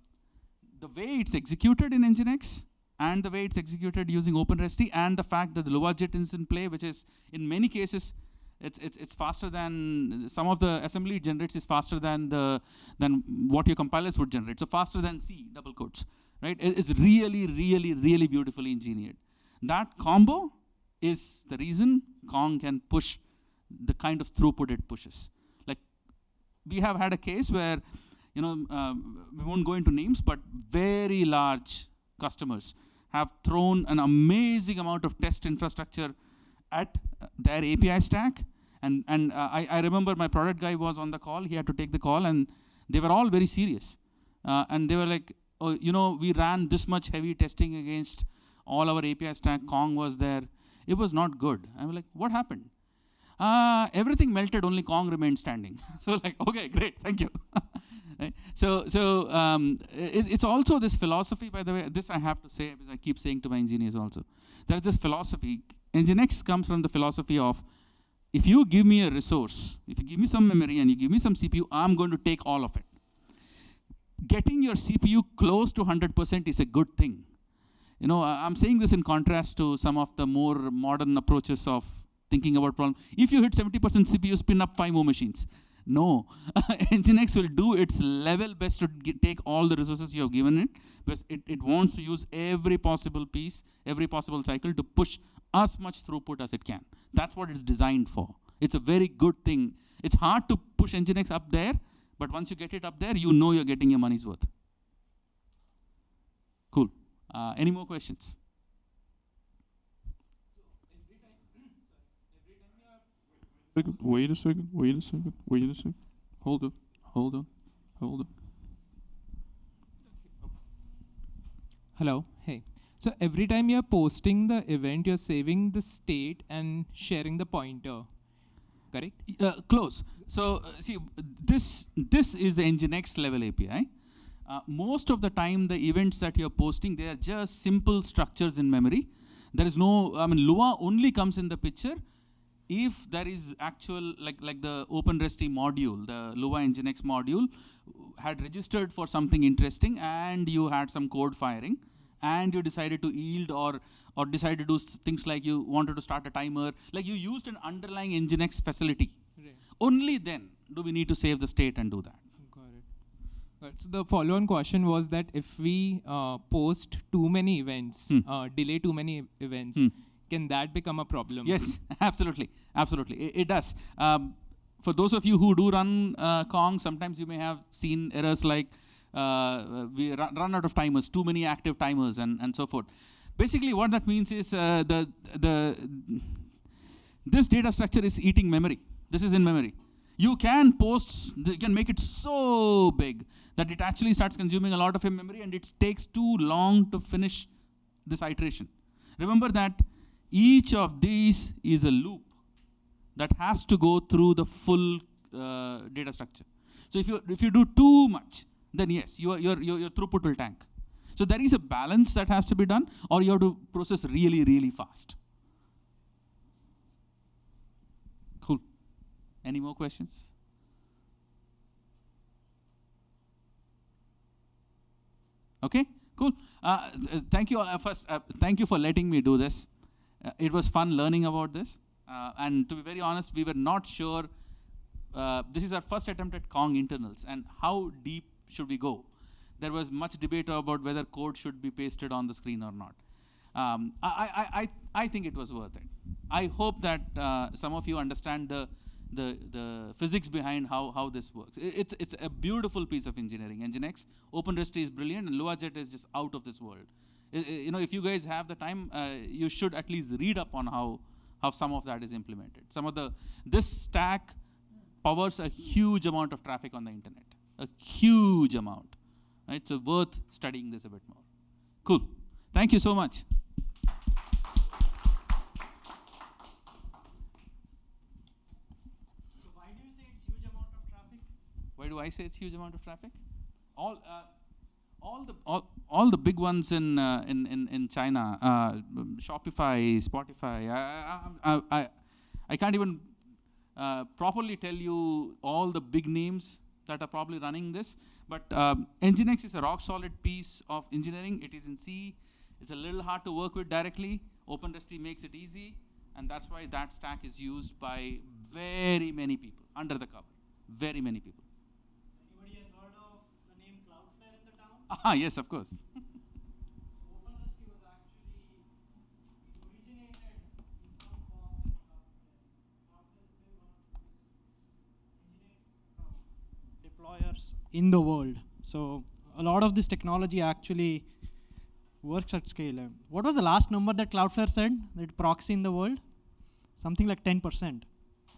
way it's executed in Nginx and the way it's executed using OpenResty, and the fact that the LuaJet is in play, which is in many cases it's faster than some of the assembly it generates is faster than what your compilers would generate. So faster than C, double quotes, right? It's really, really, really beautifully engineered. That combo is the reason Kong can push the kind of throughput it pushes. Like, we have had a case where, we won't go into names, but very large customers have thrown an amazing amount of test infrastructure at their API stack. And I remember my product guy was on the call. He had to take the call, and they were all very serious. And they were like, oh, we ran this much heavy testing against all our API stack. Kong was there. It was not good. I was like, what happened? Everything melted, only Kong remained standing. So like, okay, great, thank you. Right? So it's also this philosophy, by the way, this I have to say, because I keep saying to my engineers also. There's this philosophy. Nginx comes from the philosophy of, if you give me a resource, if you give me some memory and you give me some CPU, I'm going to take all of it. Getting your CPU close to 100% is a good thing. I'm saying this in contrast to some of the more modern approaches of thinking about problems. If you hit 70% CPU, spin up 5 more machines. No, Nginx will do its level best to take all the resources you have given it, because it wants to use every possible piece, every possible cycle to push as much throughput as it can. That's what it's designed for. It's a very good thing. It's hard to push Nginx up there, but once you get it up there, you know you're getting your money's worth. Cool. Any more questions? Wait a second. Hold on. Hello. Hey. So every time you're posting the event, you're saving the state and sharing the pointer, correct? Close. So see, this is the Nginx level API. Most of the time, the events that you're posting, they are just simple structures in memory. There is no, I mean, Lua only comes in the picture if there is actual, like the OpenResty module, the Lua Nginx module, had registered for something interesting, and you had some code firing, and you decided to yield or decided to do things like you wanted to start a timer, like you used an underlying Nginx facility. Right. Only then do we need to save the state and do that. Got it. So the follow-on question was that if we post too many events, delay too many events, can that become a problem? Yes, absolutely, absolutely. It does. For those of you who do run Kong, sometimes you may have seen errors like we run out of timers, too many active timers, and so forth. Basically, what that means is this data structure is eating memory. This is in memory. You can you can make it so big that it actually starts consuming a lot of your memory, and it takes too long to finish this iteration. Remember that each of these is a loop that has to go through the full data structure. So if you do too much, then yes, your throughput will tank. So there is a balance that has to be done, or you have to process really, really fast. Cool. Any more questions? Okay, cool. Thank you first. Thank you for letting me do this. It was fun learning about this. And to be very honest, we were not sure. This is our first attempt at Kong internals, and how deep should we go? There was much debate about whether code should be pasted on the screen or not. I think it was worth it. I hope that some of you understand the physics behind how this works. It's a beautiful piece of engineering. Nginx, OpenResty is brilliant, and LuaJet is just out of this world. You know, if you guys have the time, you should at least read up on how some of that is implemented. This stack powers a huge amount of traffic on the internet, a huge amount. Right? So worth studying this a bit more. Cool. Thank you so much. So why do you say it's huge amount of traffic? Why do I say it's huge amount of traffic? All the big ones in China, Shopify, Spotify. I can't even properly tell you all the big names that are probably running this, but Nginx is a rock solid piece of engineering. It is in C. It's a little hard to work with directly. OpenResty makes it easy, and that's why that stack is used by very many people under the cover. Very many people. Anybody has heard of the name Cloudflare in the town? Yes, of course. OpenResty was actually originated in some forms in Cloudflare. Cloudflare is very one of the deployers in the world. So a lot of this technology actually works at scale. What was the last number that Cloudflare said that proxy in the world? Something like 10%.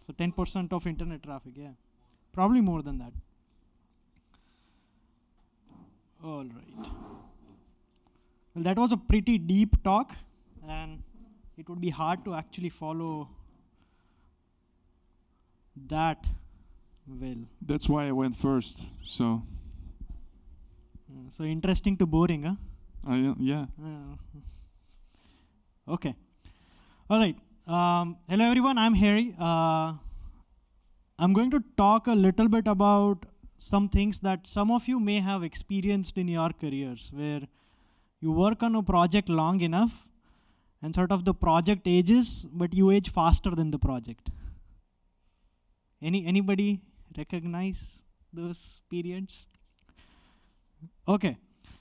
So 10% of internet traffic, yeah. Probably more than that. All right. Well, that was a pretty deep talk, and it would be hard to actually follow that well. That's why I went first. So. So interesting to boring, huh? Yeah. Okay. All right. Hello, everyone. I'm Harry. I'm going to talk a little bit about some things that some of you may have experienced in your careers, where you work on a project long enough and sort of the project ages, but you age faster than the project. Anybody recognize those periods? Okay.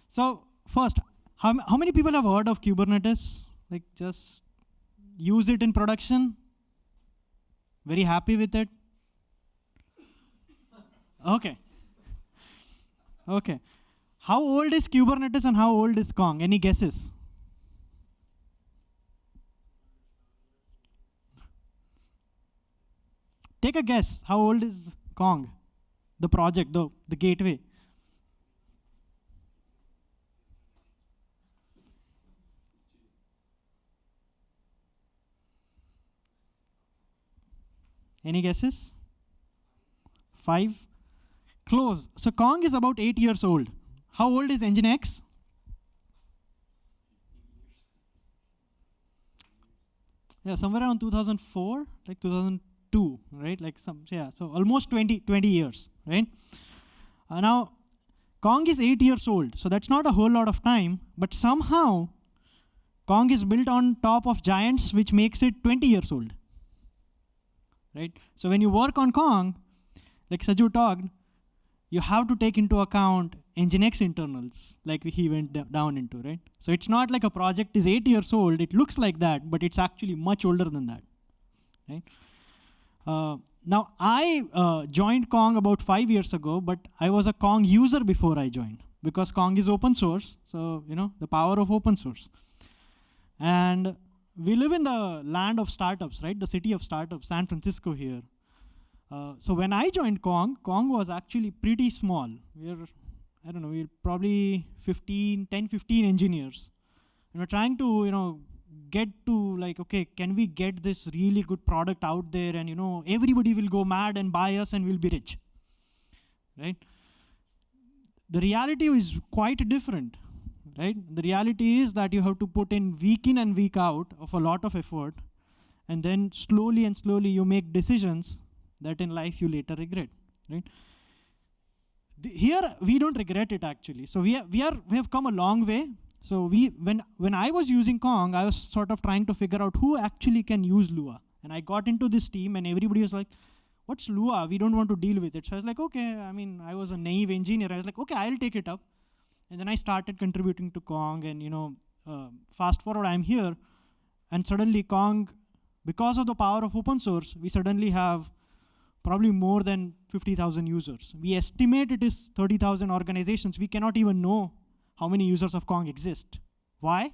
So first, how many people have heard of Kubernetes? Like, just use it in production? Very happy with it? Okay. Okay. How old is Kubernetes and how old is Kong? Any guesses? Take a guess. How old is Kong? The project, the gateway. Any guesses? 5? Close. So Kong is about 8 years old. How old is Nginx? Yeah, somewhere around 2004, like 2002, right? Like yeah, so almost 20 years, right? Now, Kong is 8 years old, so that's not a whole lot of time, but somehow Kong is built on top of Giants, which makes it 20 years old, right? So when you work on Kong, like Saju talked, you have to take into account Nginx internals, like he went down into, right? So it's not like a project is 8 years old, it looks like that, but it's actually much older than that, right? Now, I joined Kong about 5 years ago, but I was a Kong user before I joined, because Kong is open source, so the power of open source. And we live in the land of startups, right? The city of startups, San Francisco here. So when I joined Kong, Kong was actually pretty small. We're probably 10, 15 engineers. And we're trying to, get to like, okay, can we get this really good product out there and, everybody will go mad and buy us and we'll be rich, right? The reality is quite different, right? The reality is that you have to put in week in and week out of a lot of effort, and then slowly and slowly you make decisions that in life you later regret, right? Here we don't regret it actually. So we have come a long way. So when I was using Kong, I was sort of trying to figure out who actually can use Lua. And I got into this team and everybody was like, what's Lua? We don't want to deal with it. So I was like, okay, I was a naive engineer. I was like, okay, I'll take it up. And then I started contributing to Kong, and fast forward, I'm here. And suddenly Kong, because of the power of open source, we suddenly have probably more than 50,000 users. We estimate it is 30,000 organizations. We cannot even know how many users of Kong exist. Why?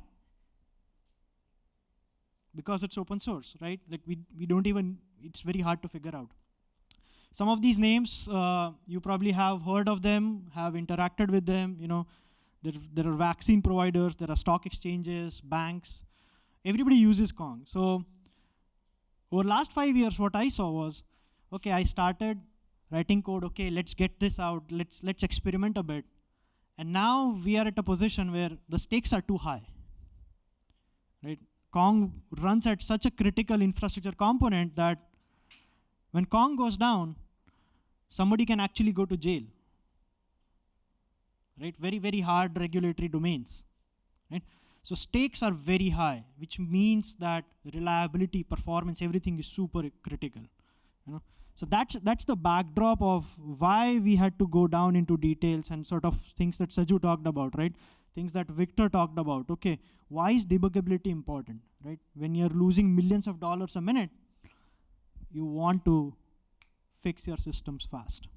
Because it's open source, right? Like we don't even, it's very hard to figure out. Some of these names, you probably have heard of them, have interacted with them. There are vaccine providers, there are stock exchanges, banks. Everybody uses Kong. So over the last 5 years, what I saw was, okay, I started writing code. Okay, let's get this out. Let's experiment a bit. And now we are at a position where the stakes are too high, right? Kong runs at such a critical infrastructure component that when Kong goes down, somebody can actually go to jail, right? Very, very hard regulatory domains, right? So stakes are very high, which means that reliability, performance, everything is super critical. So that's the backdrop of why we had to go down into details and sort of things that Saju talked about, right? Things that Victor talked about. Okay, why is debuggability important, right? When you're losing millions of dollars a minute, you want to fix your systems fast.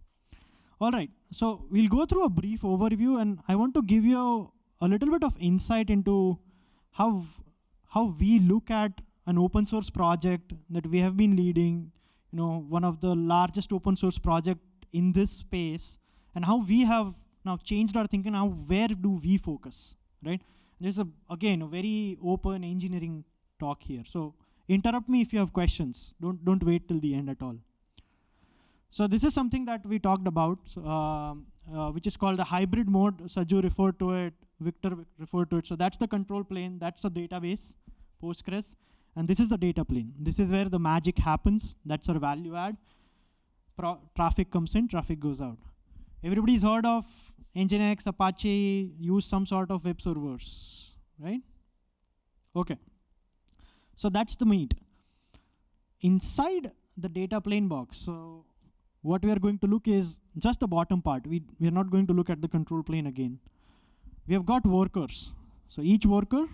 All right, so we'll go through a brief overview, and I want to give you a little bit of insight into how we look at an open source project that we have been leading, one of the largest open source project in this space, and how we have now changed our thinking. Now, where do we focus, right? There's again a very open engineering talk here. So interrupt me if you have questions. Don't wait till the end at all. So this is something that we talked about, which is called the hybrid mode. Saju referred to it, Victor referred to it. So that's the control plane, that's the database, Postgres. And this is the data plane. This is where the magic happens. That's our value add. Traffic comes in, traffic goes out. Everybody's heard of Nginx, Apache, use some sort of web servers, right? Okay. So that's the meat. Inside the data plane box, so what we are going to look is just the bottom part. We are not going to look at the control plane again. We have got workers. So each worker,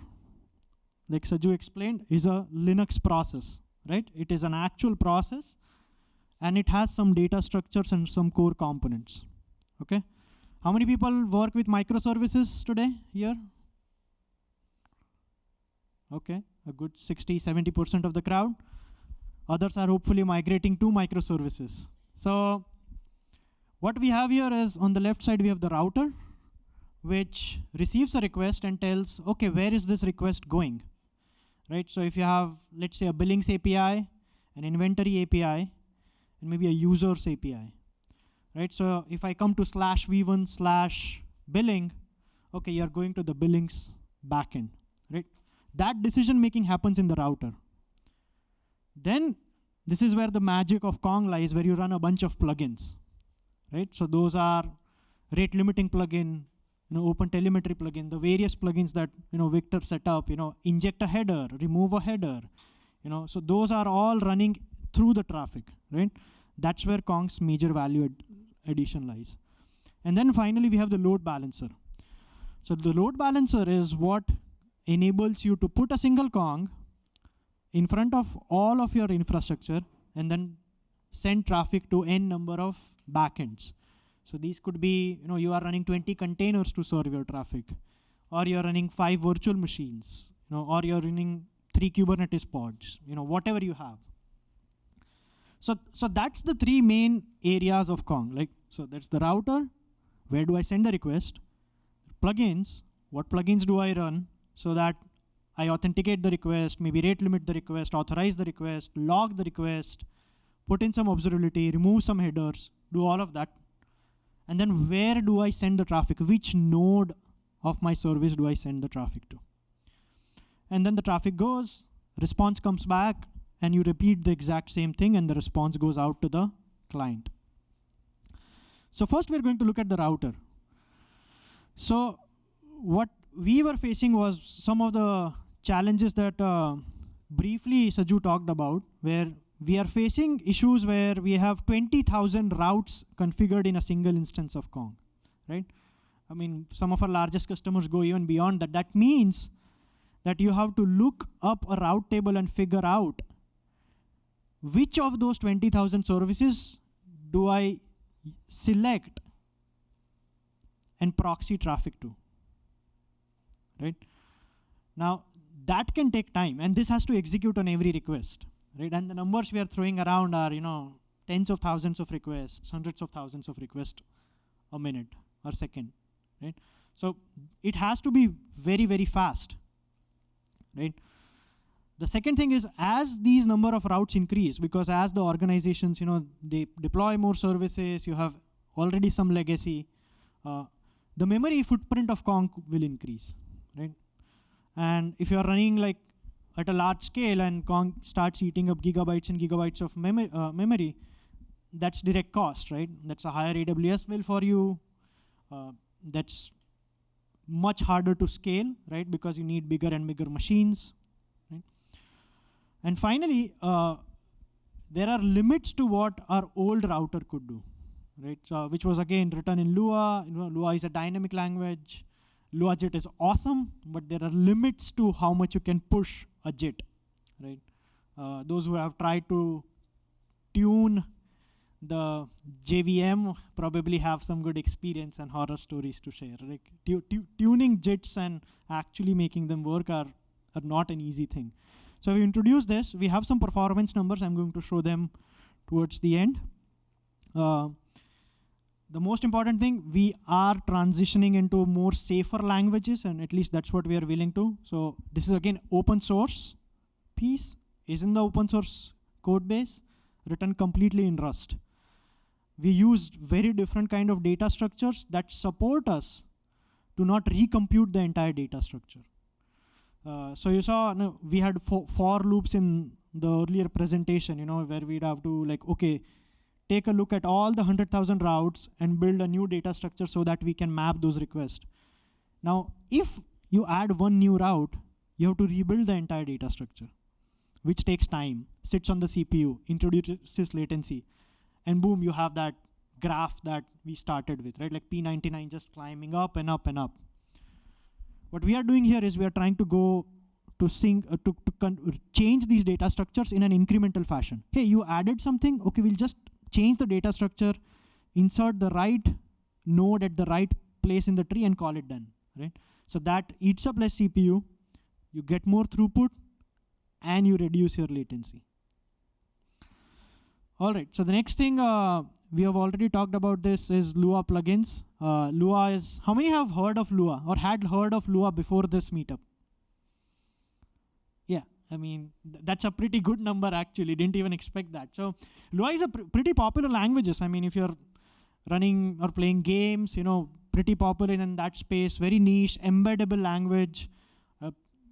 like Saju explained, is a Linux process, right? It is an actual process, and it has some data structures and some core components, okay? How many people work with microservices today here? Okay, a good 60–70% of the crowd. Others are hopefully migrating to microservices. So what we have here is, on the left side, we have the router, which receives a request and tells, okay, where is this request going? Right, so if you have, let's say, a billings API, an inventory API, and maybe a user's API, right? So if I come to /v1/billing, okay, you're going to the billings backend, right? That decision making happens in the router. Then this is where the magic of Kong lies, where you run a bunch of plugins, right? So those are rate limiting plugin, open telemetry plugin, the various plugins that Victor set up, inject a header, remove a header, so those are all running through the traffic, right? That's where Kong's major value addition lies. And then finally we have the load balancer. So the load balancer is what enables you to put a single Kong in front of all of your infrastructure and then send traffic to n number of backends. So these could be, you are running 20 containers to serve your traffic, or you're running 5 virtual machines, or you're running 3 Kubernetes pods, whatever you have. So that's the 3 main areas of Kong. So that's the router, where do I send the request? Plugins, what plugins do I run so that I authenticate the request, maybe rate limit the request, authorize the request, log the request, put in some observability, remove some headers, do all of that. And then where do I send the traffic? Which node of my service do I send the traffic to? And then the traffic goes, response comes back, and you repeat the exact same thing, and the response goes out to the client. So first we're going to look at the router. So what we were facing was some of the challenges that briefly Saju talked about, where we are facing issues where we have 20,000 routes configured in a single instance of Kong, right? I mean, some of our largest customers go even beyond that. That means that you have to look up a route table and figure out which of those 20,000 services do I select and proxy traffic to, right? Now, that can take time, and this has to execute on every request, right? And the numbers we are throwing around are, tens of thousands of requests, hundreds of thousands of requests a minute or second, right? So it has to be very, very fast, right? The second thing is, as these number of routes increase, because as the organizations, they deploy more services, you have already some legacy, the memory footprint of Kong will increase, right? And if you're running at a large scale and Kong starts eating up gigabytes and gigabytes of memory, that's direct cost, right? That's a higher AWS bill for you. That's much harder to scale, right? Because you need bigger and bigger machines, right? And finally, there are limits to what our old router could do, right? So, which was again written in Lua. Lua is a dynamic language. Lua JIT is awesome, but there are limits to how much you can push a JIT, right? Those who have tried to tune the JVM probably have some good experience and horror stories to share. Tuning JITs and actually making them work are not an easy thing. So we introduced this. We have some performance numbers. I'm going to show them towards the end. The most important thing, we are transitioning into more safer languages, and at least that's what we are willing to. So this is again open source piece, is in the open source code base, written completely in Rust. We used very different kind of data structures that support us to not recompute the entire data structure. So you saw we had for loops in the earlier presentation, where we'd have to okay, take a look at all the 100,000 routes and build a new data structure so that we can map those requests. Now, if you add one new route, you have to rebuild the entire data structure, which takes time, sits on the CPU, introduces latency, and boom, you have that graph that we started with, right? Like P99 just climbing up and up and up. What we are doing here is we are trying to go to change these data structures in an incremental fashion. Hey, you added something, okay, we'll just change the data structure, insert the right node at the right place in the tree and call it done, right? So that eats up less CPU, you get more throughput, and you reduce your latency. All right, so the next thing, we have already talked about this, is Lua plugins. Lua is, how many have heard of Lua or had heard of Lua before this meetup? Yeah, I mean, that's a pretty good number actually. Didn't even expect that. So Lua is a pretty popular languages. I mean, if you're running or playing games, pretty popular in that space, very niche, embeddable language.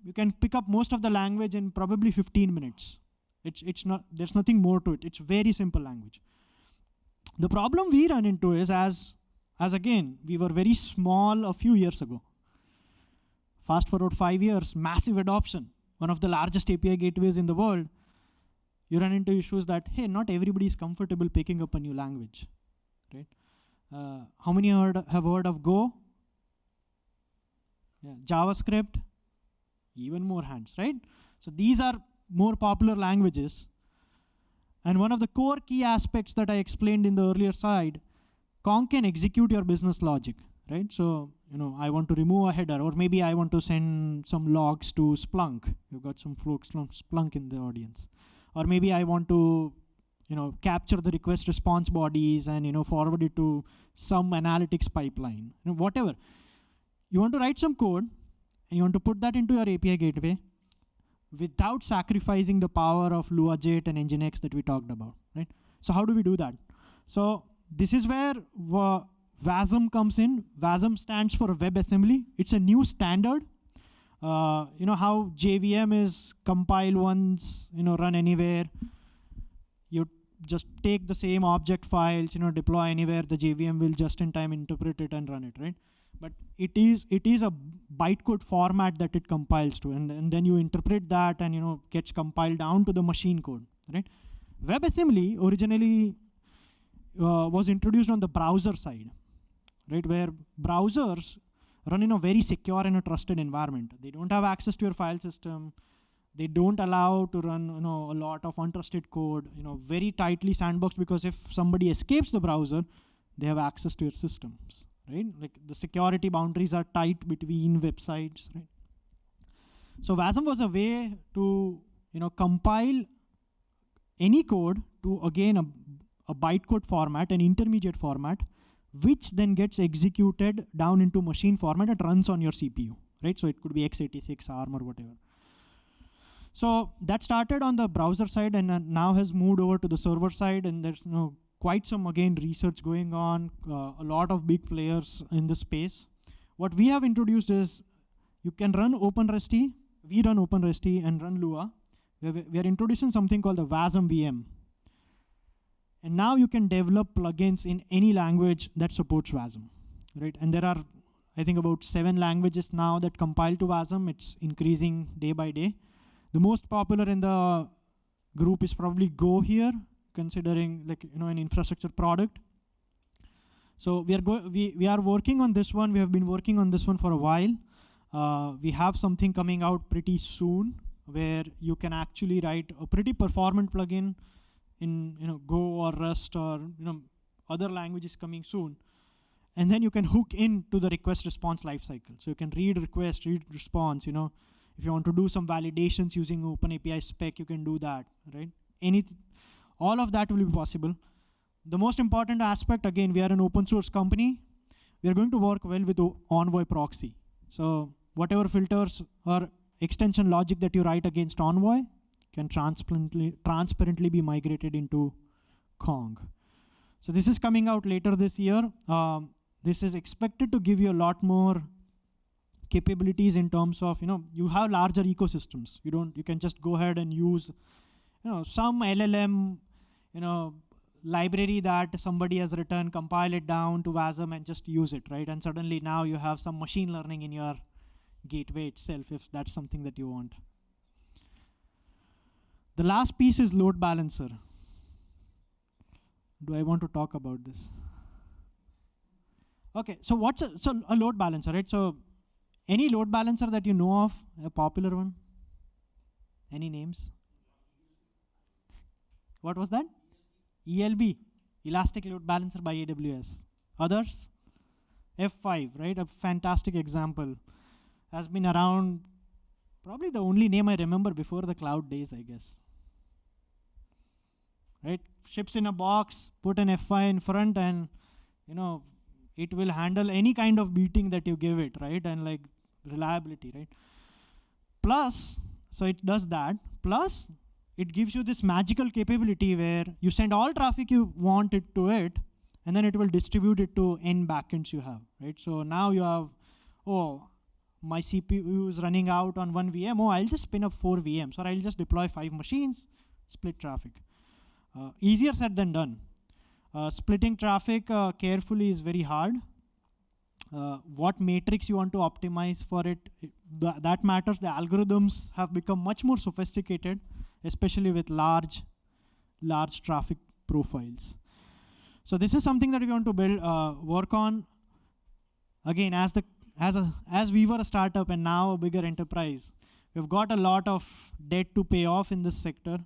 You can pick up most of the language in probably 15 minutes. It's not, there's nothing more to it. It's very simple language. The problem we run into is as again, we were very small a few years ago. Fast forward 5 years, massive adoption. One of the largest API gateways in the world. You run into issues that, hey, not everybody is comfortable picking up a new language, right? How many have heard of Go? Yeah. JavaScript? Even more hands, right? So these are more popular languages. And one of the core key aspects that I explained in the earlier slide, Conc can execute your business logic, right? So, I want to remove a header, or maybe I want to send some logs to Splunk. You've got some folks from Splunk in the audience. Or maybe I want to, capture the request response bodies and, forward it to some analytics pipeline, whatever. You want to write some code, and you want to put that into your API gateway without sacrificing the power of LuaJIT and Nginx that we talked about, right? So how do we do that? So this is where WASM comes in. WASM stands for WebAssembly. It's a new standard. How JVM is compile once, run anywhere. You just take the same object files, deploy anywhere. The JVM will just in time interpret it and run it, right? But it is a bytecode format that it compiles to, and then you interpret that and gets compiled down to the machine code, right? WebAssembly originally was introduced on the browser side, right? Where browsers run in a very secure and a trusted environment. They don't have access to your file system. They don't allow to run a lot of untrusted code, very tightly sandboxed, because if somebody escapes the browser, they have access to your systems. Right? Like the security boundaries are tight between websites, right? So WASM was a way to, compile any code to, again, a bytecode format, an intermediate format, which then gets executed down into machine format and runs on your CPU, right? So it could be x86, ARM, or whatever. So that started on the browser side and now has moved over to the server side, and there's quite some, again, research going on, a lot of big players in the space. What we have introduced is you can run OpenResty, we run OpenResty and run Lua. We are introducing something called the WASM VM. And now you can develop plugins in any language that supports WASM, right? And there are, I think, about 7 languages now that compile to WASM. It's increasing day by day. The most popular in the group is probably Go here, considering an infrastructure product. So we are working on this one. We have been working on this one for a while. We have something coming out pretty soon where you can actually write a pretty performant plugin in Go or Rust or other languages coming soon. And then you can hook into the request response lifecycle. So you can read request, read response. If you want to do some validations using OpenAPI spec, you can do that, right? All of that will be possible. The most important aspect, again, we are an open source company. We are going to work well with Envoy proxy. So whatever filters or extension logic that you write against Envoy can transparently be migrated into Kong. So this is coming out later this year. This is expected to give you a lot more capabilities in terms of, you have larger ecosystems. You can just go ahead and use, some LLM, library that somebody has written, compile it down to WASM and just use it, right? And suddenly now you have some machine learning in your gateway itself, if that's something that you want. The last piece is load balancer. Do I want to talk about this? Okay, so what's a load balancer, right? So any load balancer that you know of, a popular one? Any names? What was that? ELB, Elastic Load Balancer by AWS. Others? F5, right? A fantastic example. Has been around, probably the only name I remember before the cloud days, I guess. Right? Ships in a box, put an F5 in front, and it will handle any kind of beating that you give it, right? And reliability, right? Plus, So it does that. Plus, it gives you this magical capability where you send all traffic you want it to it, and then it will distribute it to n backends you have, right? So now you have, oh, my CPU is running out on one VM. Oh, I'll just spin up 4 VMs, or I'll just deploy 5 machines, split traffic. Easier said than done. Splitting traffic carefully is very hard. What matrix you want to optimize for it, that matters. The algorithms have become much more sophisticated, especially with large traffic profiles. So this is something that we want to build, work on. Again, as we were a startup and now a bigger enterprise, we've got a lot of debt to pay off in this sector.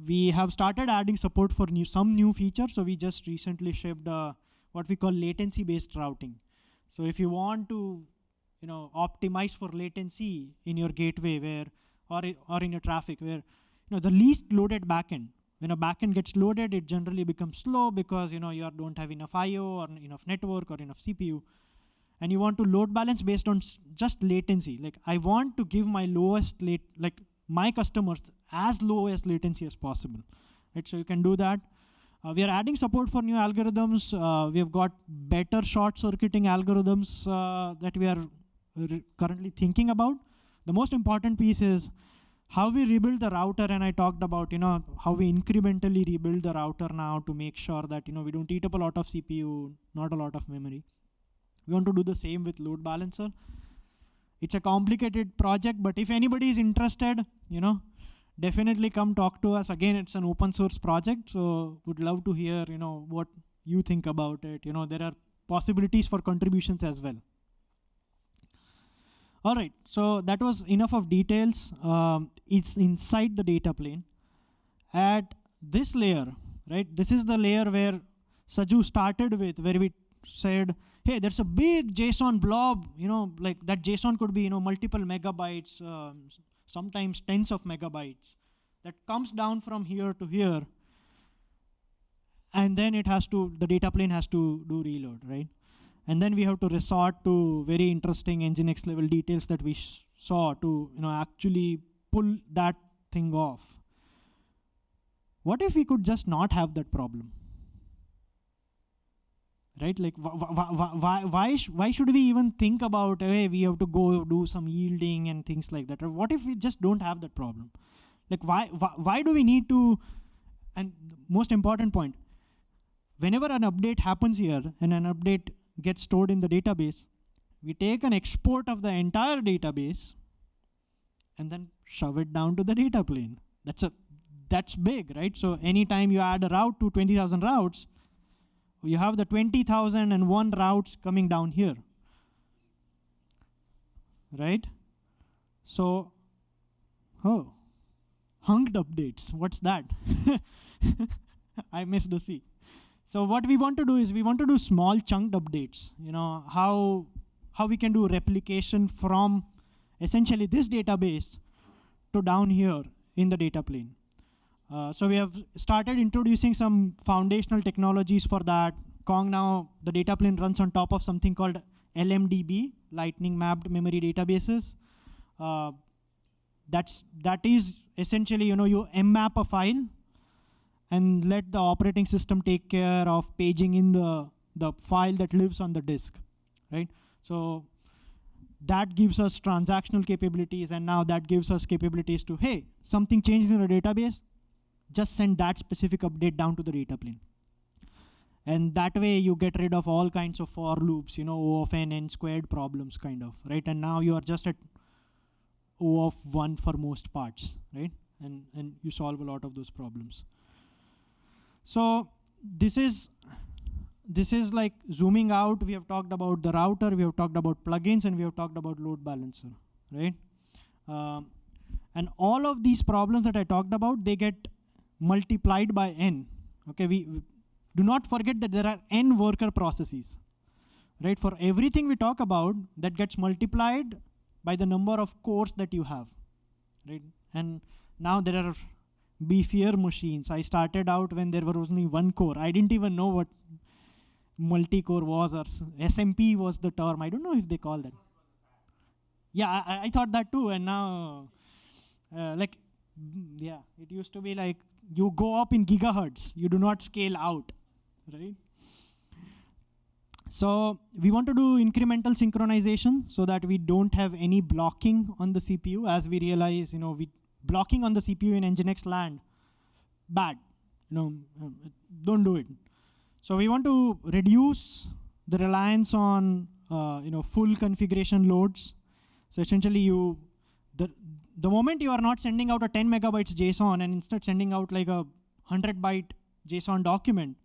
We have started adding support for some new features. So we just recently shipped what we call latency-based routing. So if you want to, optimize for latency in your gateway or in your traffic, where the least loaded backend. When a backend gets loaded, it generally becomes slow because you don't have enough I/O or enough network or enough CPU, and you want to load balance based on just latency. Like I want to give my my customers as low as latency as possible, right? So you can do that. We are adding support for new algorithms. We have got better short-circuiting algorithms that we are currently thinking about. The most important piece is how we rebuild the router, and I talked about how we incrementally rebuild the router now to make sure that we don't eat up a lot of CPU, not a lot of memory. We want to do the same with load balancer. It's a complicated project, but if anybody is interested, definitely come talk to us. Again, it's an open source project, so would love to hear what you think about it. There are possibilities for contributions as well. All right, so that was enough of details. It's inside the data plane. At this layer, right, this is the layer where Saju started with, where we said, hey, there's a big JSON blob, like that JSON could be, multiple megabytes, sometimes tens of megabytes, that comes down from here to here, and then the data plane has to do reload, right? And then we have to resort to very interesting Nginx level details that we saw to actually pull that thing off. What if we could just not have that problem? Right? Like, why should we even think about, hey, we have to go do some yielding and things like that? Or what if we just don't have that problem? Like, why do we need to? And the most important point, whenever an update happens here and an update gets stored in the database, we take an export of the entire database and then shove it down to the data plane. That's big, right? So anytime you add a route to 20,000 routes, you have the 20,001 routes coming down here, right? So, hunked updates, what's that? I missed the C. So what we want to do is we want to do small chunked updates. How we can do replication from essentially this database to down here in the data plane. So we have started introducing some foundational technologies for that. Kong now, the data plane runs on top of something called LMDB, Lightning Mapped Memory Databases. That is essentially, you mmap a file and let the operating system take care of paging in the file that lives on the disk, right? So that gives us transactional capabilities, and now that gives us capabilities to, hey, something changed in the database, just send that specific update down to the data plane. And that way you get rid of all kinds of for loops, O of n squared problems kind of, right? And now you are just at O of 1 for most parts, right? And you solve a lot of those problems. So this is like zooming out. We have talked about the router, we have talked about plugins, and we have talked about load balancer, right? And all of these problems that I talked about, they get multiplied by n. Okay, we do not forget that there are n worker processes, right? For everything we talk about, that gets multiplied by the number of cores that you have, right? And now there are beefier machines. I started out when there was only one core. I didn't even know what multi-core was, or SMP was the term. I don't know if they call that. Yeah, I thought that too, and now Yeah, it used to be like you go up in gigahertz, you do not scale out, right? So we want to do incremental synchronization so that we don't have any blocking on the CPU. As we realize, blocking on the CPU in Nginx land, bad. Don't do it. So we want to reduce the reliance on full configuration loads. So essentially, the moment you are not sending out a 10 megabytes JSON and instead sending out like a 100 byte JSON document,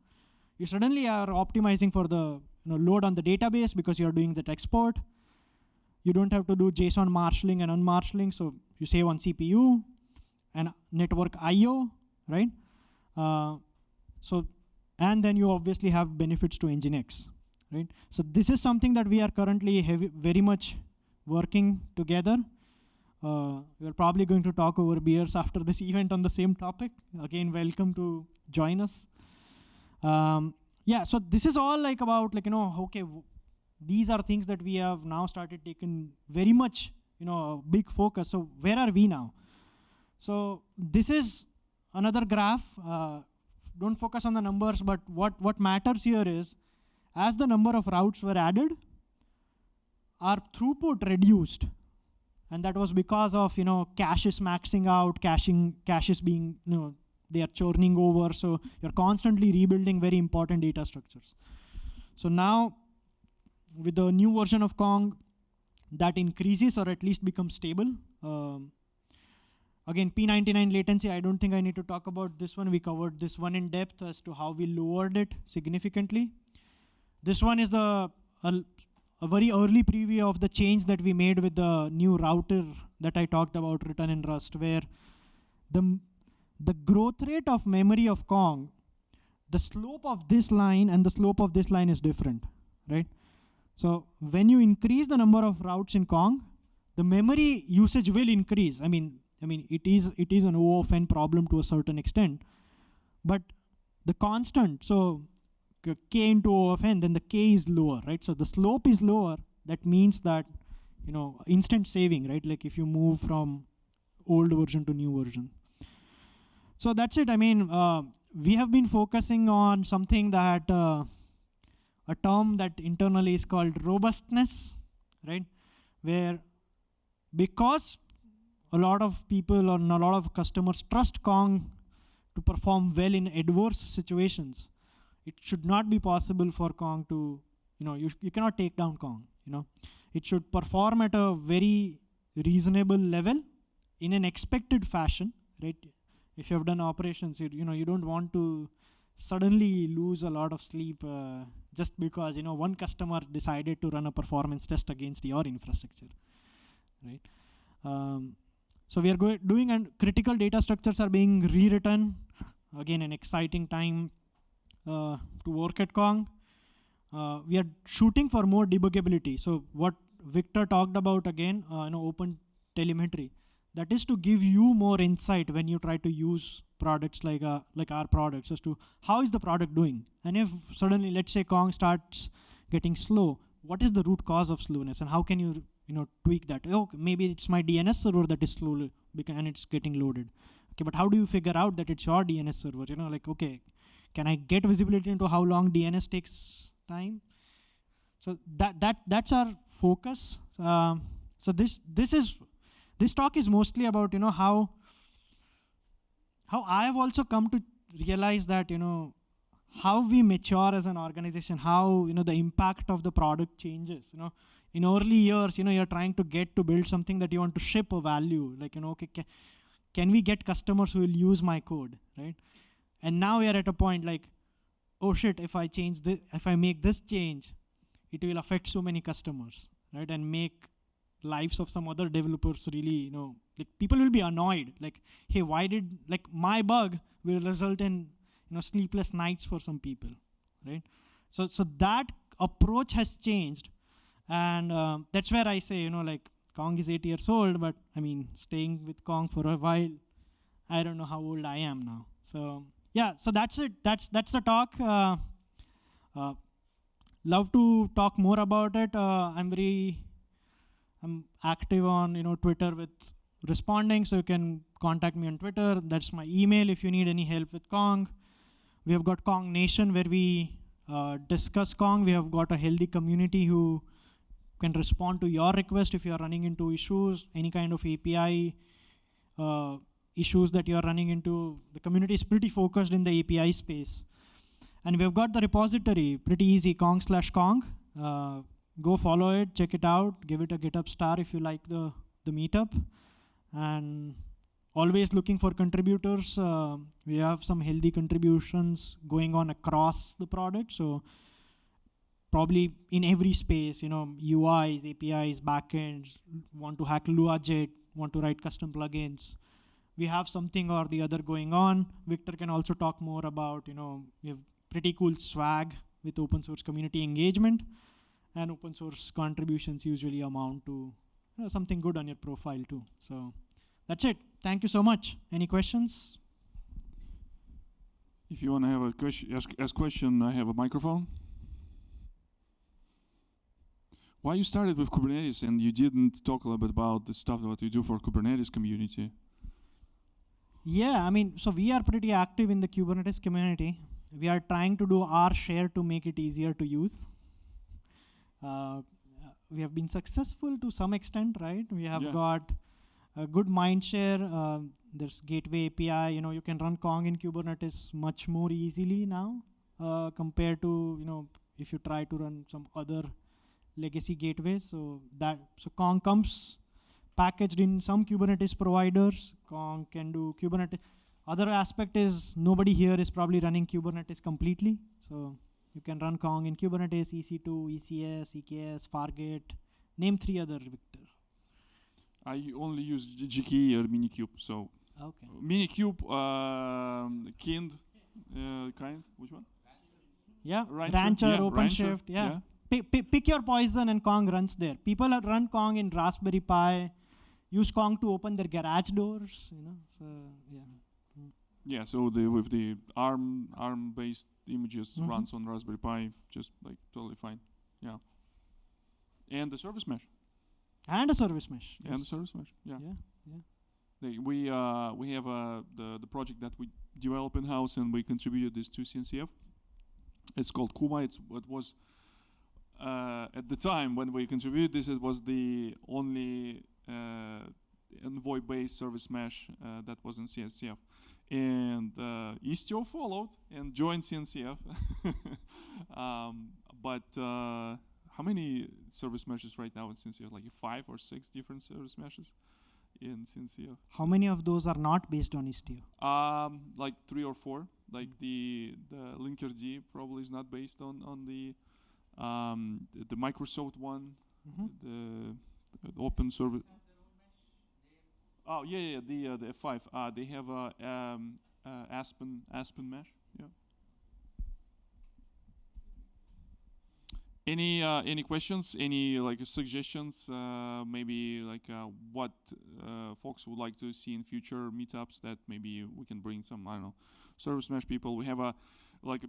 you suddenly are optimizing for the load on the database because you're doing that export. You don't have to do JSON marshalling and unmarshalling, so you save on CPU and network IO, right? And then you obviously have benefits to Nginx, right? So this is something that we are currently very much working together. We're probably going to talk over beers after this event on the same topic. Again, welcome to join us. Yeah, so this is all like about okay, these are things that we have now started taking very much, a big focus. So where are we now? So this is another graph. Don't focus on the numbers, but what matters here is, as the number of routes were added, our throughput reduced. And that was because of, caches maxing out, caches being, they are churning over. So you're constantly rebuilding very important data structures. So now, with the new version of Kong, that increases or at least becomes stable. Again, P99 latency, I don't think I need to talk about this one. We covered this one in depth as to how we lowered it significantly. This one is a very early preview of the change that we made with the new router that I talked about written in Rust, where the growth rate of memory of Kong, the slope of this line and the slope of this line is different, right? So when you increase the number of routes in Kong, the memory usage will increase. I mean, it is an O of n problem to a certain extent, but the constant, so k into O of n, then the k is lower, right? So the slope is lower. That means that, instant saving, right? Like if you move from old version to new version. So that's it. I mean, we have been focusing on something that, a term that internally is called robustness, right? Where because a lot of people or a lot of customers trust Kong to perform well in adverse situations, it should not be possible for Kong to, you cannot take down Kong, It should perform at a very reasonable level in an expected fashion, right? If you have done operations, you don't want to suddenly lose a lot of sleep just because, one customer decided to run a performance test against your infrastructure, right? So we are doing, and critical data structures are being rewritten. Again, an exciting time to work at Kong. We are shooting for more debuggability. So what Victor talked about again, open telemetry, that is to give you more insight when you try to use products like our products as to how is the product doing. And if suddenly, let's say Kong starts getting slow, what is the root cause of slowness and how can you tweak that? Oh, maybe it's my DNS server that is slow and it's getting loaded. Okay, but how do you figure out that it's your DNS server? Okay, can I get visibility into how long DNS takes time? So that's our focus. So this talk is mostly about how I have also come to realize that how we mature as an organization, how the impact of the product changes. In early years, you're trying to build something that you want to ship a value. Like okay, can we get customers who will use my code, right? And now we are at a point like, oh shit, if I make this change, it will affect so many customers, right? And make lives of some other developers really, like people will be annoyed. Like, hey, why did, like my bug will result in, sleepless nights for some people, right? So that approach has changed. And that's where I say, like Kong is 8 years old, but I mean, staying with Kong for a while, I don't know how old I am now. So yeah, so that's it. That's the talk. Love to talk more about it. I'm active on Twitter with responding, so you can contact me on Twitter. That's my email if you need any help with Kong. We have got Kong Nation where we discuss Kong. We have got a healthy community who can respond to your request if you are running into issues, any kind of API issues that you are running into. The community is pretty focused in the API space. And we've got the repository, pretty easy, Kong/Kong. Go follow it, check it out, give it a GitHub star if you like the meetup. And always looking for contributors. We have some healthy contributions going on across the product. So probably in every space, UIs, APIs, backends, want to hack LuaJIT, want to write custom plugins. We have something or the other going on. Victor can also talk more about, we have pretty cool swag with open source community engagement, and open source contributions usually amount to something good on your profile too. So that's it. Thank you so much. Any questions? If you want to have a question, ask question, I have a microphone. Why you started with Kubernetes and you didn't talk a little bit about the stuff that you do for Kubernetes community? Yeah, so we are pretty active in the Kubernetes community. We are trying to do our share to make it easier to use. We have been successful to some extent, right? We have got a good mind share. There's gateway API. You can run Kong in Kubernetes much more easily now compared to if you try to run some other legacy gateways. So Kong comes packaged in some Kubernetes providers. Kong can do Kubernetes. Other aspect is nobody here is probably running Kubernetes completely. So you can run Kong in Kubernetes, EC2, ECS, EKS, Fargate. Name 3 other, Victor. I only use GKE or Minikube. So okay. Minikube, Kind, kind. Which one? Yeah, Rancher, OpenShift. Yeah. Pick your poison and Kong runs there. People run Kong in Raspberry Pi, use Kong to open their garage doors. So yeah. Yeah, so with the ARM-based images runs on Raspberry Pi, just like totally fine. Yeah. And the service mesh. And a service mesh. And the service mesh. Yeah. Yeah. We have the project that we develop in house, and we contributed this to CNCF. It's called Kuma. It was at the time when we contributed this, it was the only Envoy-based service mesh that was in CNCF. And Istio followed and joined CNCF. But how many service meshes right now in CNCF? Like 5 or 6 different service meshes in CNCF. How many of those are not based on Istio? Like 3 or 4. Like the Linkerd probably is not based on the Microsoft one, the open service. Oh yeah, the F5. They have a Aspen mesh. Yeah. Any questions? Any like suggestions? Maybe like what folks would like to see in future meetups that maybe we can bring some, I don't know, service mesh people. We have a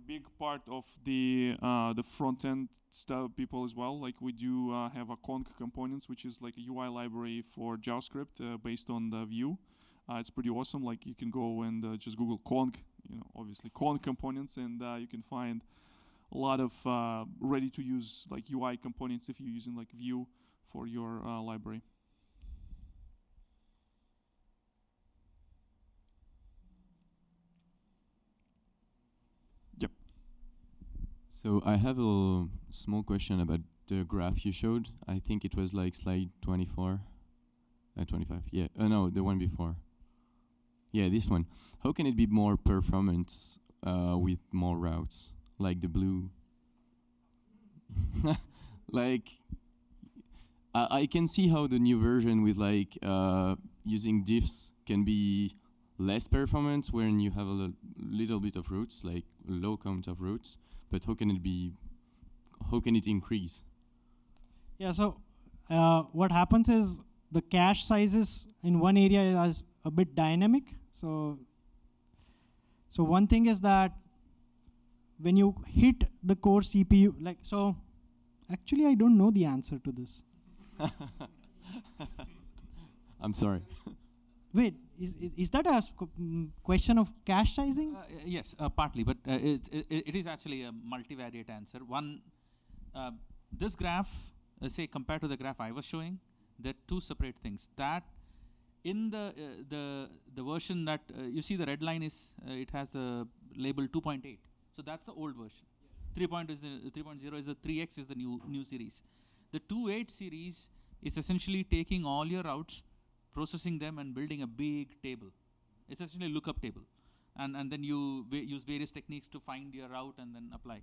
big part of the front end stuff people as well. Like we do have a Kong components, which is like a UI library for JavaScript based on the Vue. It's pretty awesome. Like you can go and just Google Kong, obviously Kong components, and you can find a lot of ready to use like UI components if you're using like Vue for your library. So I have a small question about the graph you showed. I think it was like slide 24, 25. Yeah, no, the one before. Yeah, this one. How can it be more performance with more routes, like the blue? Like, I can see how the new version with like using diffs can be less performance when you have a little bit of routes, like a low count of routes. But how can it increase? Yeah, so what happens is the cache sizes in one area is a bit dynamic. So one thing is that when you hit the core CPU, actually I don't know the answer to this. I'm sorry. Wait, is that a question of cache sizing? Yes, partly, but it is actually a multivariate answer. One, this graph, say compared to the graph I was showing, there are two separate things. That in the version that you see, the red line is it has the label 2.8. So that's the old version. 3.0 is the 3x is the new series. The 2.8 series is essentially taking all your routes, processing them, and building a big table. It's essentially a lookup table. And then you use various techniques to find your route and then apply.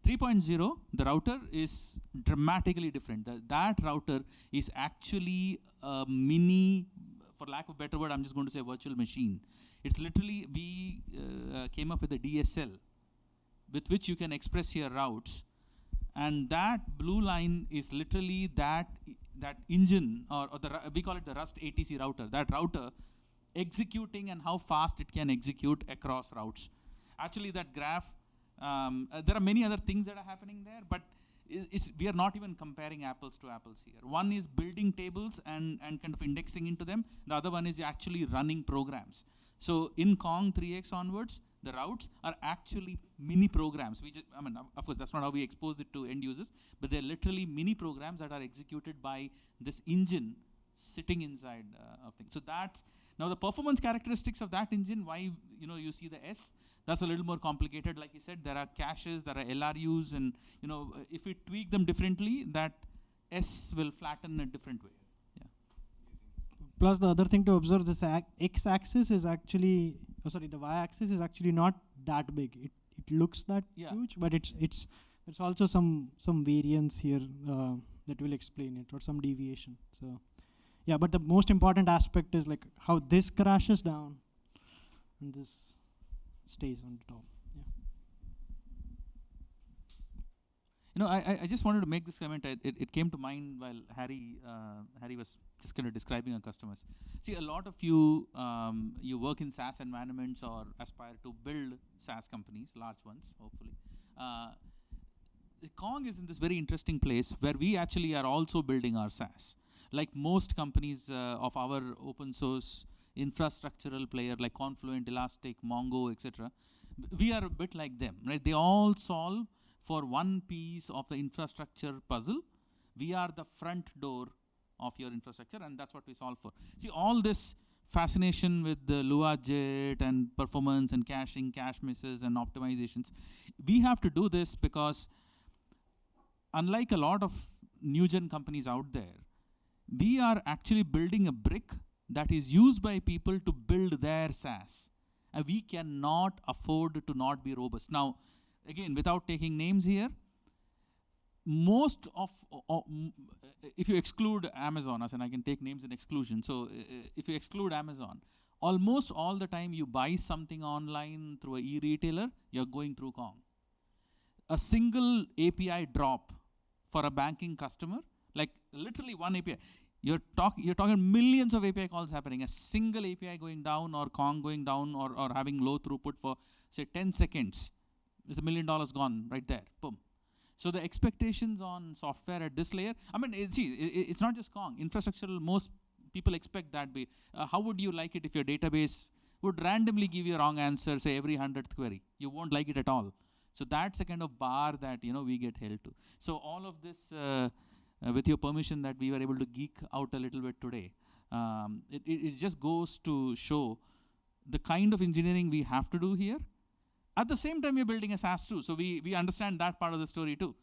3.0, the router is dramatically different. That router is actually a mini, for lack of a better word, I'm just going to say virtual machine. It's literally, we came up with a DSL with which you can express your routes. And that blue line is literally that engine, or we call it the Rust ATC router, that router executing and how fast it can execute across routes. Actually, that graph, there are many other things that are happening there, but we are not even comparing apples to apples here. One is building tables and kind of indexing into them. The other one is actually running programs. So in Kong 3x onwards, the routes are actually mini programs. I mean, of course, that's not how we expose it to end users, but they're literally mini programs that are executed by this engine sitting inside of things. So that's, now the performance characteristics of that engine, why you see the S, that's a little more complicated. Like you said, there are caches, there are LRUs, and if we tweak them differently, that S will flatten a different way. Yeah. Plus, the other thing to observe, this x-axis is actually, the y-axis is actually not that big. It looks that huge, but there's also some variance here that will explain it, or some deviation. So, yeah, but the most important aspect is like how this crashes down and this stays on the top. Yeah. I just wanted to make this comment. It came to mind while Harry was just kind of describing our customers. See, a lot of you you work in SaaS environments or aspire to build SaaS companies, large ones, hopefully. Kong is in this very interesting place where we actually are also building our SaaS. Like most companies of our open source infrastructural player like Confluent, Elastic, Mongo, etc., we are a bit like them, right? They all solve for one piece of the infrastructure puzzle. We are the front door of your infrastructure, and that's what we solve for. See, all this fascination with the LuaJIT and performance and caching, cache misses and optimizations, we have to do this because unlike a lot of new gen companies out there, we are actually building a brick that is used by people to build their SaaS. And we cannot afford to not be robust. Now, again, without taking names here, most of, if you exclude Amazon, and I can take names in exclusion, so if you exclude Amazon, almost all the time you buy something online through an e-retailer, you're going through Kong. A single API drop for a banking customer, like literally one API, you're talking millions of API calls happening. A single API going down or Kong going down or having low throughput for, say, 10 seconds, is $1 million gone right there, boom. So the expectations on software at this layer, I mean, it's not just Kong. Infrastructural, most people expect that. How would you like it if your database would randomly give you a wrong answer, say, every 100th query? You won't like it at all. So that's a kind of bar that we get held to. So all of this, with your permission, that we were able to geek out a little bit today. It just goes to show the kind of engineering we have to do here. At the same time, we're building a SaaS too. So we understand that part of the story too.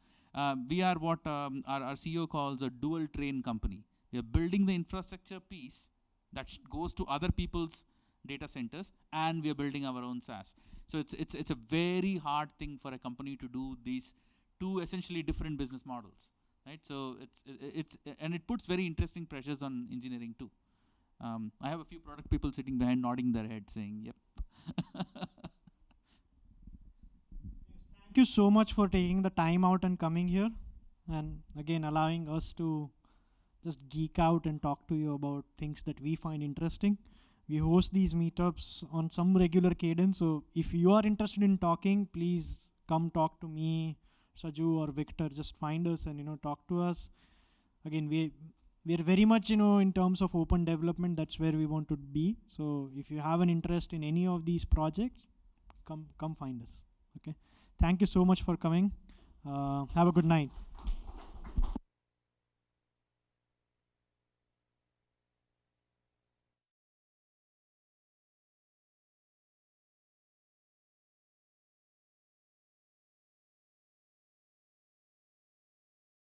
We are what our CEO calls a dual train company. We are building the infrastructure piece that goes to other people's data centers, and we are building our own SaaS. So it's a very hard thing for a company to do these two essentially different business models. Right? So and it puts very interesting pressures on engineering too. I have a few product people sitting behind nodding their head saying, yep. Thank you so much for taking the time out and coming here, and again allowing us to just geek out and talk to you about things that we find interesting. We host these meetups on some regular cadence, so if you are interested in talking, please come talk to me, Saju or Victor. Just find us and talk to us. Again, we are very much, in terms of open development, that's where we want to be. So if you have an interest in any of these projects, come find us. Okay. Thank you so much for coming. Have a good night.